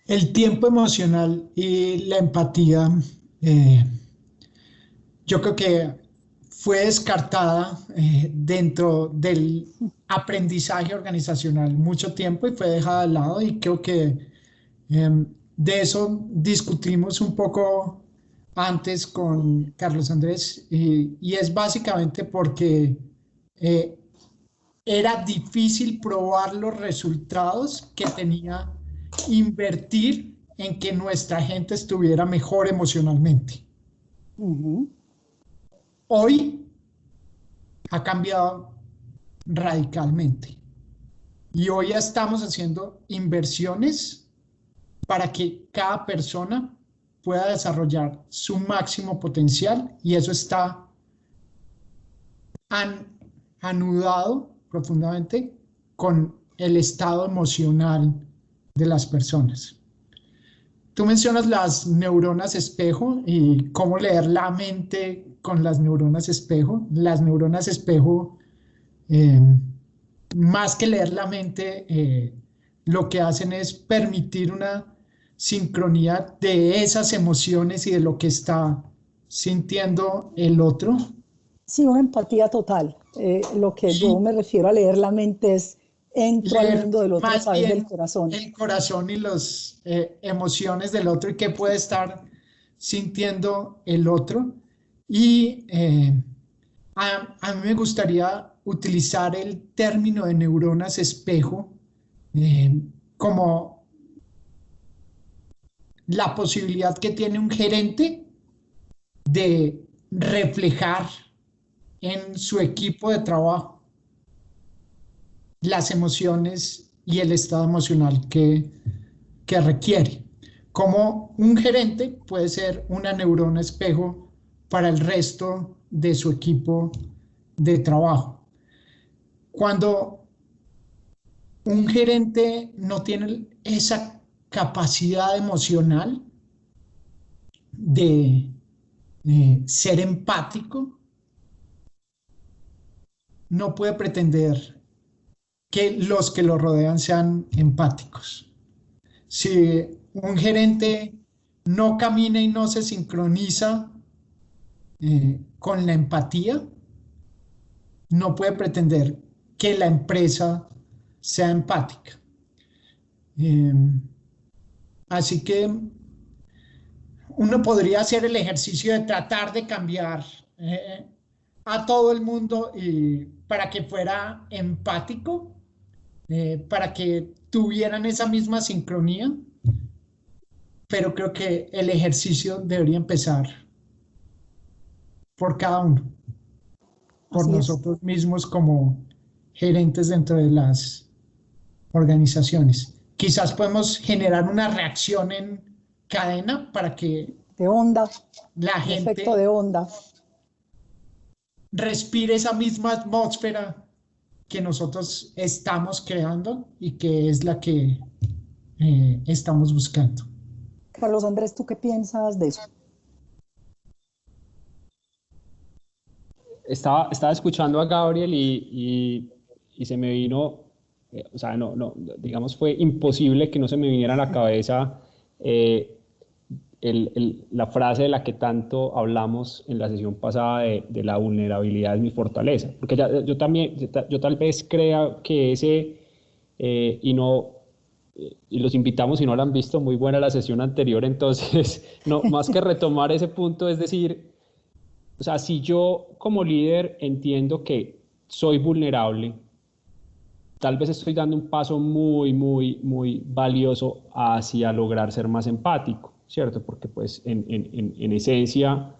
El tiempo emocional y la empatía, yo creo que fue descartada dentro del aprendizaje organizacional mucho tiempo y fue dejada de lado, y creo que de eso discutimos un poco antes con Carlos Andrés, y es básicamente porque era difícil probar los resultados que tenía invertir en que nuestra gente estuviera mejor emocionalmente. Hoy ha cambiado radicalmente y hoy ya estamos haciendo inversiones para que cada persona pueda desarrollar su máximo potencial, y eso está anudado profundamente con el estado emocional de las personas. Tú mencionas las neuronas espejo y cómo leer la mente con las neuronas espejo. Las neuronas espejo, más que leer la mente, lo que hacen es permitir una sincronía de esas emociones y de lo que está sintiendo el otro. Sí, una empatía total. Lo que yo me refiero a leer la mente es entro al mundo del otro a través del corazón. El corazón y las emociones del otro y qué puede estar sintiendo el otro. Y a mí me gustaría utilizar el término de neuronas espejo como la posibilidad que tiene un gerente de reflejar en su equipo de trabajo las emociones y el estado emocional que requiere. Como un gerente puede ser una neurona espejo para el resto de su equipo de trabajo. Cuando un gerente no tiene esa capacidad emocional de ser empático, no puede pretender que los que lo rodean sean empáticos. Si un gerente no camina y no se sincroniza con la empatía, no puede pretender que la empresa sea empática. Así que uno podría hacer el ejercicio de tratar de cambiar a todo el mundo para que fuera empático, para que tuvieran esa misma sincronía, pero creo que el ejercicio debería empezar por cada uno, por nosotros mismos como gerentes dentro de las organizaciones. Quizás podemos generar una reacción en cadena para que de onda, la gente efecto de onda, respire esa misma atmósfera que nosotros estamos creando y que es la que estamos buscando. Carlos Andrés, ¿tú qué piensas de eso? Estaba escuchando a Gabriel y se me vino, o sea, digamos, fue imposible que no se me viniera a la cabeza la frase de la que tanto hablamos en la sesión pasada de la vulnerabilidad es mi fortaleza. Porque yo tal vez crea que y los invitamos, si no la han visto, muy buena la sesión anterior, entonces, no, más que retomar ese punto, es decir, o sea, si yo como líder entiendo que soy vulnerable, tal vez estoy dando un paso muy, muy, muy valioso hacia lograr ser más empático, ¿cierto? Porque pues en esencia,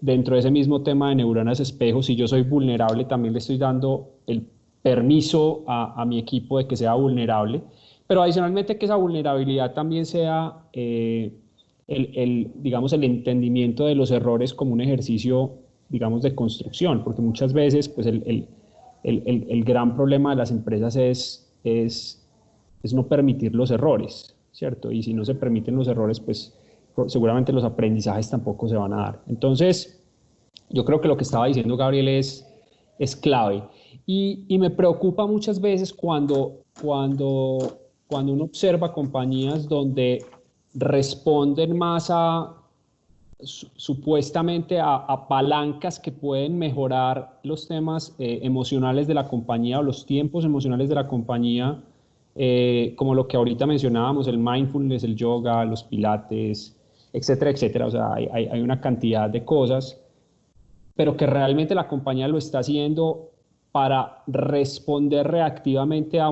dentro de ese mismo tema de neuronas espejo, si yo soy vulnerable, también le estoy dando el permiso a mi equipo de que sea vulnerable, pero adicionalmente que esa vulnerabilidad también sea digamos, el entendimiento de los errores como un ejercicio, digamos, de construcción, porque muchas veces pues el gran problema de las empresas es no permitir los errores, ¿cierto? Y si no se permiten los errores, pues seguramente los aprendizajes tampoco se van a dar. Entonces, yo creo que lo que estaba diciendo Gabriel es clave. Y me preocupa muchas veces cuando uno observa compañías donde responden más supuestamente a palancas que pueden mejorar los temas emocionales de la compañía o los tiempos emocionales de la compañía, como lo que ahorita mencionábamos, el mindfulness, el yoga, los pilates, etcétera, etcétera. O sea, hay una cantidad de cosas, pero que realmente la compañía lo está haciendo para responder reactivamente a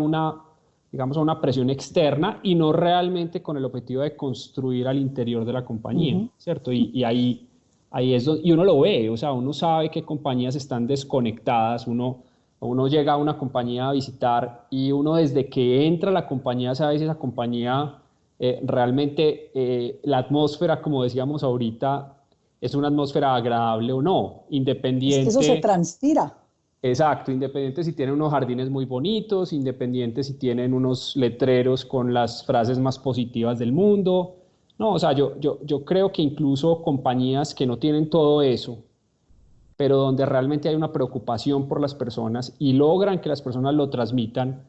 digamos, a una presión externa y no realmente con el objetivo de construir al interior de la compañía, ¿cierto? Y ahí es donde, y uno lo ve, o sea, uno sabe que compañías están desconectadas, uno llega a una compañía a visitar y uno desde que entra a la compañía sabe si esa compañía realmente la atmósfera, como decíamos ahorita, es una atmósfera agradable o no, independiente. Es que eso se transpira. Exacto, independiente si tienen unos jardines muy bonitos, independiente si tienen unos letreros con las frases más positivas del mundo. No, o sea, yo creo que incluso compañías que no tienen todo eso, pero donde realmente hay una preocupación por las personas y logran que las personas lo transmitan,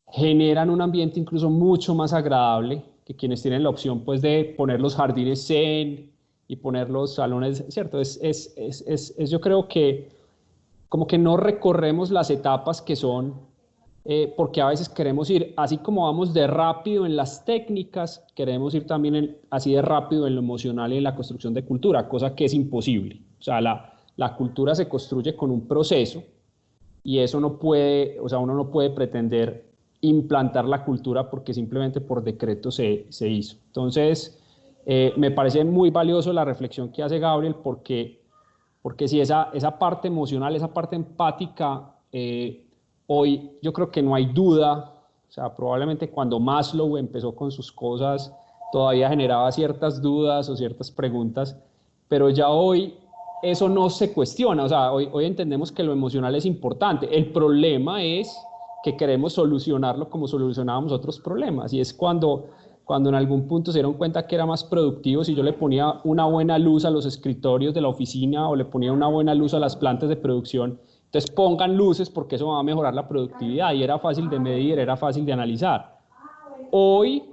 generan un ambiente incluso mucho más agradable que quienes tienen la opción pues de poner los jardines zen y poner los salones, ¿cierto? Yo creo que como que no recorremos las etapas que son, porque a veces queremos ir, así como vamos de rápido en las técnicas, queremos ir también así de rápido en lo emocional y en la construcción de cultura, cosa que es imposible. O sea, la cultura se construye con un proceso y eso no puede, o sea, uno no puede pretender implantar la cultura porque simplemente por decreto se hizo. Entonces, me parece muy valioso la reflexión que hace Gabriel porque si esa parte emocional, esa parte empática, hoy yo creo que no hay duda, o sea, probablemente cuando Maslow empezó con sus cosas, todavía generaba ciertas dudas o ciertas preguntas, pero ya hoy eso no se cuestiona, o sea, hoy entendemos que lo emocional es importante. El problema es que queremos solucionarlo como solucionábamos otros problemas, y es cuando en algún punto se dieron cuenta que era más productivo si yo le ponía una buena luz a los escritorios de la oficina o le ponía una buena luz a las plantas de producción. Entonces pongan luces porque eso va a mejorar la productividad y era fácil de medir, era fácil de analizar. Hoy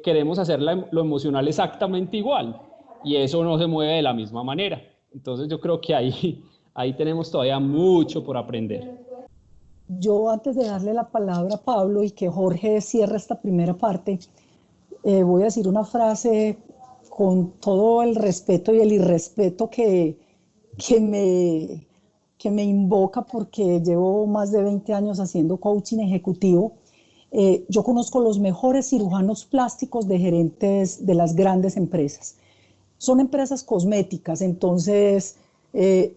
queremos hacer lo emocional exactamente igual y eso no se mueve de la misma manera. Entonces yo creo que ahí tenemos todavía mucho por aprender. Yo antes de darle la palabra a Pablo y que Jorge cierre esta primera parte, voy a decir una frase con todo el respeto y el irrespeto que me invoca, porque llevo más de 20 años haciendo coaching ejecutivo. Yo conozco los mejores cirujanos plásticos de gerentes de las grandes empresas. Son empresas cosméticas, entonces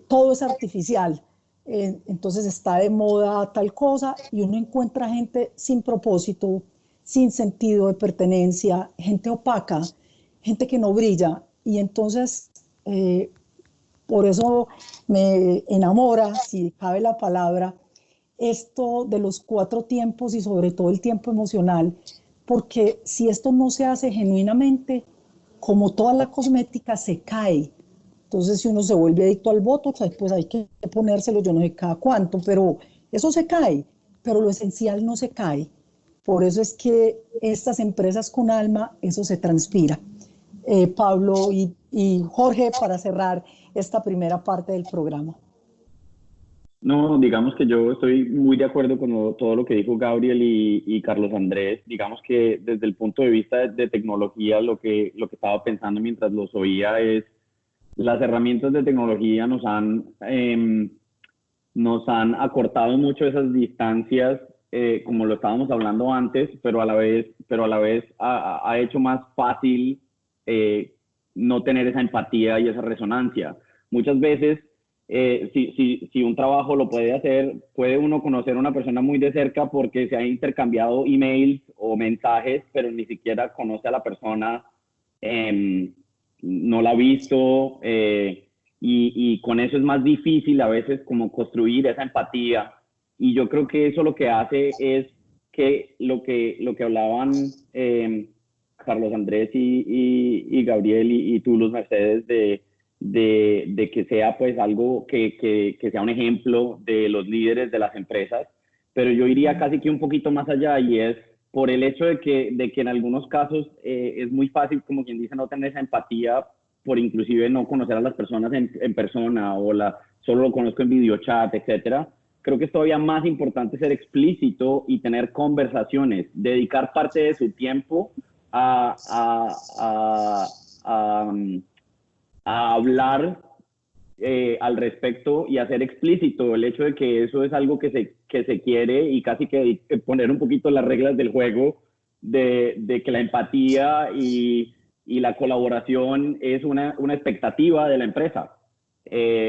todo es artificial. Entonces está de moda tal cosa y uno encuentra gente sin propósito, sin sentido de pertenencia, gente opaca, gente que no brilla. Y entonces por eso me enamora, si cabe la palabra, esto de los 4 tiempos y sobre todo el tiempo emocional, porque si esto no se hace genuinamente, como toda la cosmética, se cae. Entonces, si uno se vuelve adicto al Botox, pues hay que ponérselo, yo no sé cada cuánto, pero eso se cae, pero lo esencial no se cae. Por eso es que estas empresas con alma, eso se transpira. Pablo y Jorge, para cerrar esta primera parte del programa. No, digamos que yo estoy muy de acuerdo con todo lo que dijo Gabriel y Carlos Andrés. Digamos que desde el punto de vista de tecnología, lo que estaba pensando mientras los oía es las herramientas de tecnología nos han acortado mucho esas distancias, como lo estábamos hablando antes, pero a la vez ha hecho más fácil no tener esa empatía y esa resonancia. Muchas veces, si un trabajo lo puede hacer, puede uno conocer a una persona muy de cerca porque se ha intercambiado emails o mensajes, pero ni siquiera conoce a la persona, no la ha visto, y con eso es más difícil a veces como construir esa empatía. Y yo creo que eso lo que hace es que lo que hablaban Carlos Andrés y Gabriel y tú, Luz Mercedes, de que sea pues algo que sea un ejemplo de los líderes de las empresas, pero yo iría casi que un poquito más allá, y es por el hecho de que en algunos casos es muy fácil, como quien dice, no tener esa empatía por inclusive no conocer a las personas en persona, o solo lo conozco en videochat, etcétera. Creo que es todavía más importante ser explícito y tener conversaciones, dedicar parte de su tiempo a hablar al respecto y hacer explícito el hecho de que eso es algo que se quiere, y casi que poner un poquito las reglas del juego de que la empatía y la colaboración es una expectativa de la empresa.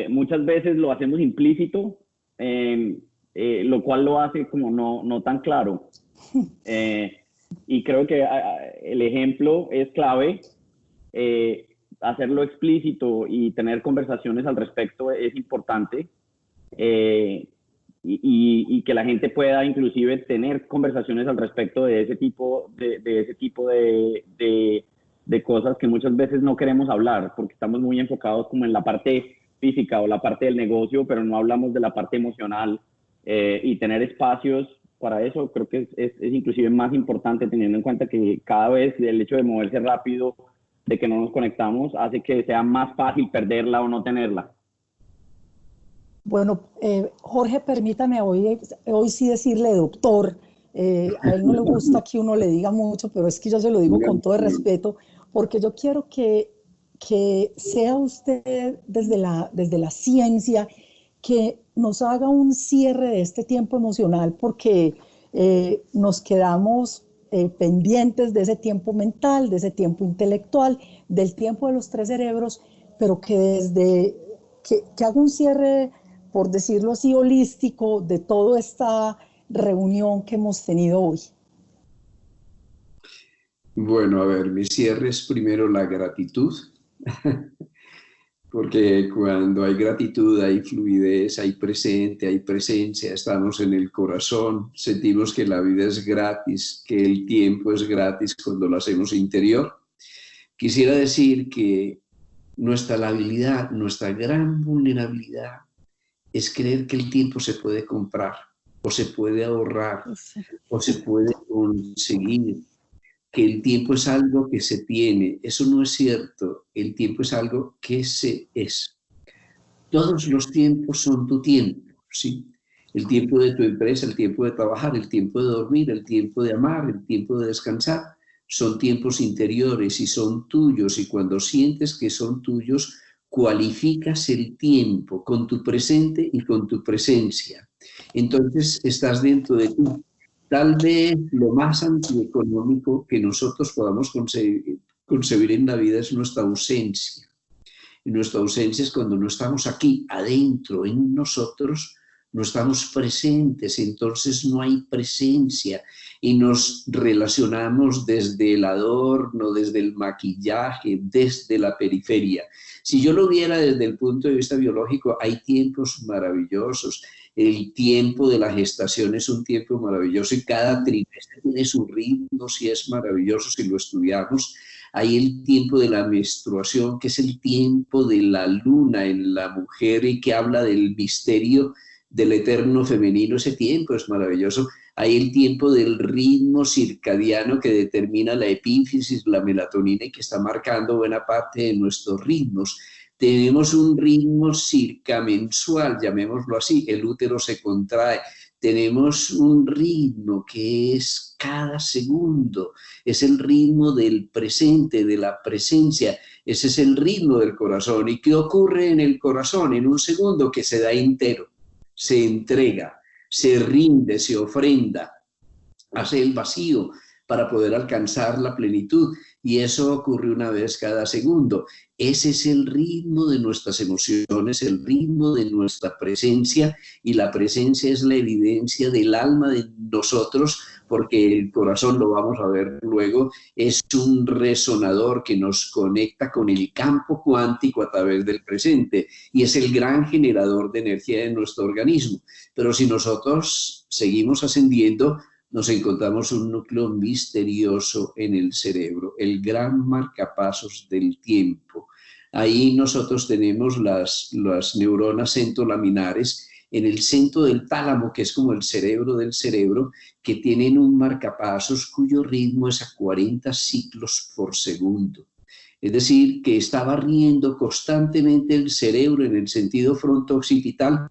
Muchas veces lo hacemos implícito, lo cual lo hace como no tan claro. Y creo que el ejemplo es clave. Hacerlo explícito y tener conversaciones al respecto es importante, y que la gente pueda inclusive tener conversaciones al respecto de ese tipo de cosas que muchas veces no queremos hablar porque estamos muy enfocados como en la parte física o la parte del negocio, pero no hablamos de la parte emocional, y tener espacios para eso creo que es inclusive más importante, teniendo en cuenta que cada vez el hecho de moverse rápido, de que no nos conectamos, hace que sea más fácil perderla o no tenerla. Bueno, Jorge, permítame hoy sí decirle doctor. A él no le gusta que uno le diga mucho, pero es que yo se lo digo con todo el respeto, porque yo quiero que sea usted desde la ciencia, que nos haga un cierre de este tiempo emocional, porque nos quedamos pendientes de ese tiempo mental, de ese tiempo intelectual, del tiempo de los 3 cerebros, pero que haga un cierre, por decirlo así, holístico de toda esta reunión que hemos tenido hoy. Bueno, a ver, mi cierre es primero la gratitud, porque cuando hay gratitud hay fluidez, hay presente, hay presencia, estamos en el corazón, sentimos que la vida es gratis, que el tiempo es gratis cuando lo hacemos interior. Quisiera decir que nuestra labilidad, nuestra gran vulnerabilidad es creer que el tiempo se puede comprar, o se puede ahorrar, o se puede conseguir, que el tiempo es algo que se tiene. Eso no es cierto. El tiempo es algo que se es. Todos los tiempos son tu tiempo, ¿sí? El tiempo de tu empresa, el tiempo de trabajar, el tiempo de dormir, el tiempo de amar, el tiempo de descansar, son tiempos interiores y son tuyos, y cuando sientes que son tuyos, cualificas el tiempo con tu presente y con tu presencia. Entonces estás dentro de ti. Tal vez lo más antieconómico que nosotros podamos concebir en la vida es nuestra ausencia. Y nuestra ausencia es cuando no estamos aquí, adentro, en nosotros, no estamos presentes, entonces no hay presencia y nos relacionamos desde el adorno, desde el maquillaje, desde la periferia. Si yo lo viera desde el punto de vista biológico, hay tiempos maravillosos. El tiempo de la gestación es un tiempo maravilloso y cada trimestre tiene su ritmo, si es maravilloso, si lo estudiamos. Hay el tiempo de la menstruación, que es el tiempo de la luna en la mujer y que habla del misterio del eterno femenino. Ese tiempo es maravilloso. Hay el tiempo del ritmo circadiano que determina la epífisis, la melatonina, y que está marcando buena parte de nuestros ritmos. Tenemos un ritmo circamensual, llamémoslo así, el útero se contrae. Tenemos un ritmo que es cada segundo, es el ritmo del presente, de la presencia, ese es el ritmo del corazón. ¿Y qué ocurre en el corazón? En un segundo que se da entero, se entrega, se rinde, se ofrenda, hace el vacío para poder alcanzar la plenitud. Y eso ocurre una vez cada segundo. Ese es el ritmo de nuestras emociones, el ritmo de nuestra presencia, y la presencia es la evidencia del alma de nosotros, porque el corazón, lo vamos a ver luego, es un resonador que nos conecta con el campo cuántico a través del presente y es el gran generador de energía de nuestro organismo. Pero si nosotros seguimos ascendiendo, nos encontramos un núcleo misterioso en el cerebro, el gran marcapasos del tiempo. Ahí nosotros tenemos las neuronas centrolaminares en el centro del tálamo, que es como el cerebro del cerebro, que tienen un marcapasos cuyo ritmo es a 40 ciclos por segundo. Es decir, que está barriendo constantemente el cerebro en el sentido fronto-occipital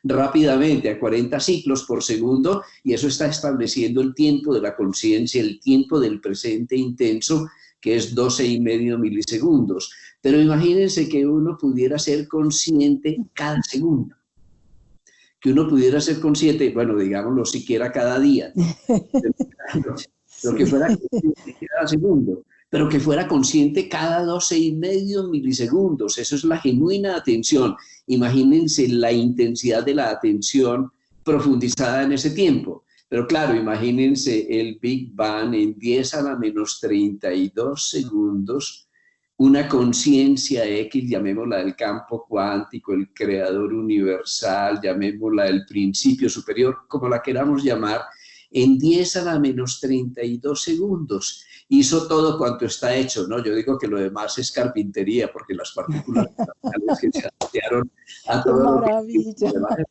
rápidamente a 40 ciclos por segundo, y eso está estableciendo el tiempo de la conciencia, el tiempo del presente intenso, que es 12,5 milisegundos. Pero imagínense que uno pudiera ser consciente cada segundo, que uno pudiera ser consciente, bueno, digámoslo siquiera cada día, pero que fuera consciente cada segundo, pero que fuera consciente cada 12,5 milisegundos. Eso es la genuina atención. Imagínense la intensidad de la atención profundizada en ese tiempo. Pero claro, imagínense el Big Bang en 10 a la menos 32 segundos, una conciencia X, llamémosla del campo cuántico, el creador universal, llamémosla el principio superior, como la queramos llamar, en 10 a la menos 32 segundos. Hizo todo cuanto está hecho, ¿no? Yo digo que lo demás es carpintería, porque las partículas que se asociaron a todo lo demás es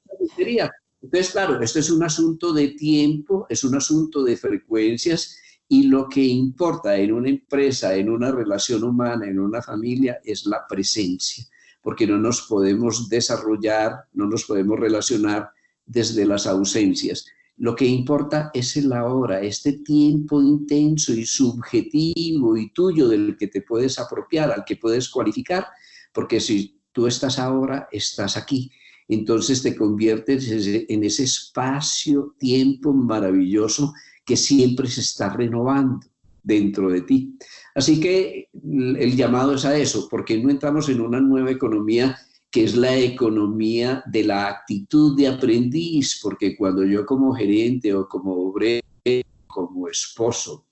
carpintería. Entonces, claro, esto es un asunto de tiempo, es un asunto de frecuencias, y lo que importa en una empresa, en una relación humana, en una familia, es la presencia, porque no nos podemos desarrollar, no nos podemos relacionar desde las ausencias. Lo que importa es el ahora, este tiempo intenso y subjetivo y tuyo del que te puedes apropiar, al que puedes cualificar, porque si tú estás ahora, estás aquí. Entonces te conviertes en ese espacio-tiempo maravilloso que siempre se está renovando dentro de ti. Así que el llamado es a eso, porque no entramos en una nueva economía que es la economía de la actitud de aprendiz, porque cuando yo como gerente o como obrero, como esposo,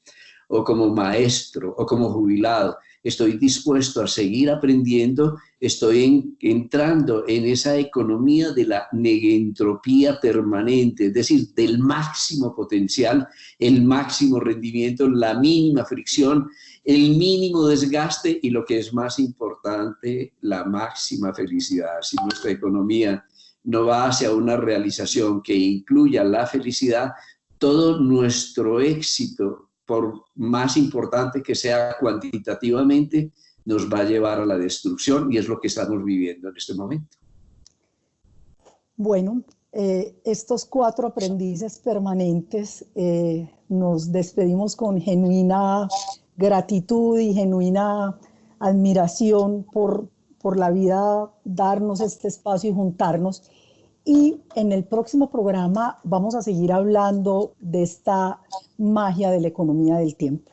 o como maestro, o como jubilado, estoy dispuesto a seguir aprendiendo, estoy entrando en esa economía de la negentropía permanente, es decir, del máximo potencial, el máximo rendimiento, la mínima fricción, el mínimo desgaste y, lo que es más importante, la máxima felicidad. Si nuestra economía no va hacia una realización que incluya la felicidad, todo nuestro éxito, por más importante que sea cuantitativamente, nos va a llevar a la destrucción, y es lo que estamos viviendo en este momento. Bueno, estos 4 aprendices permanentes, nos despedimos con genuina gratitud y genuina admiración por la vida, darnos este espacio y juntarnos. Y en el próximo programa vamos a seguir hablando de esta magia de la economía del tiempo.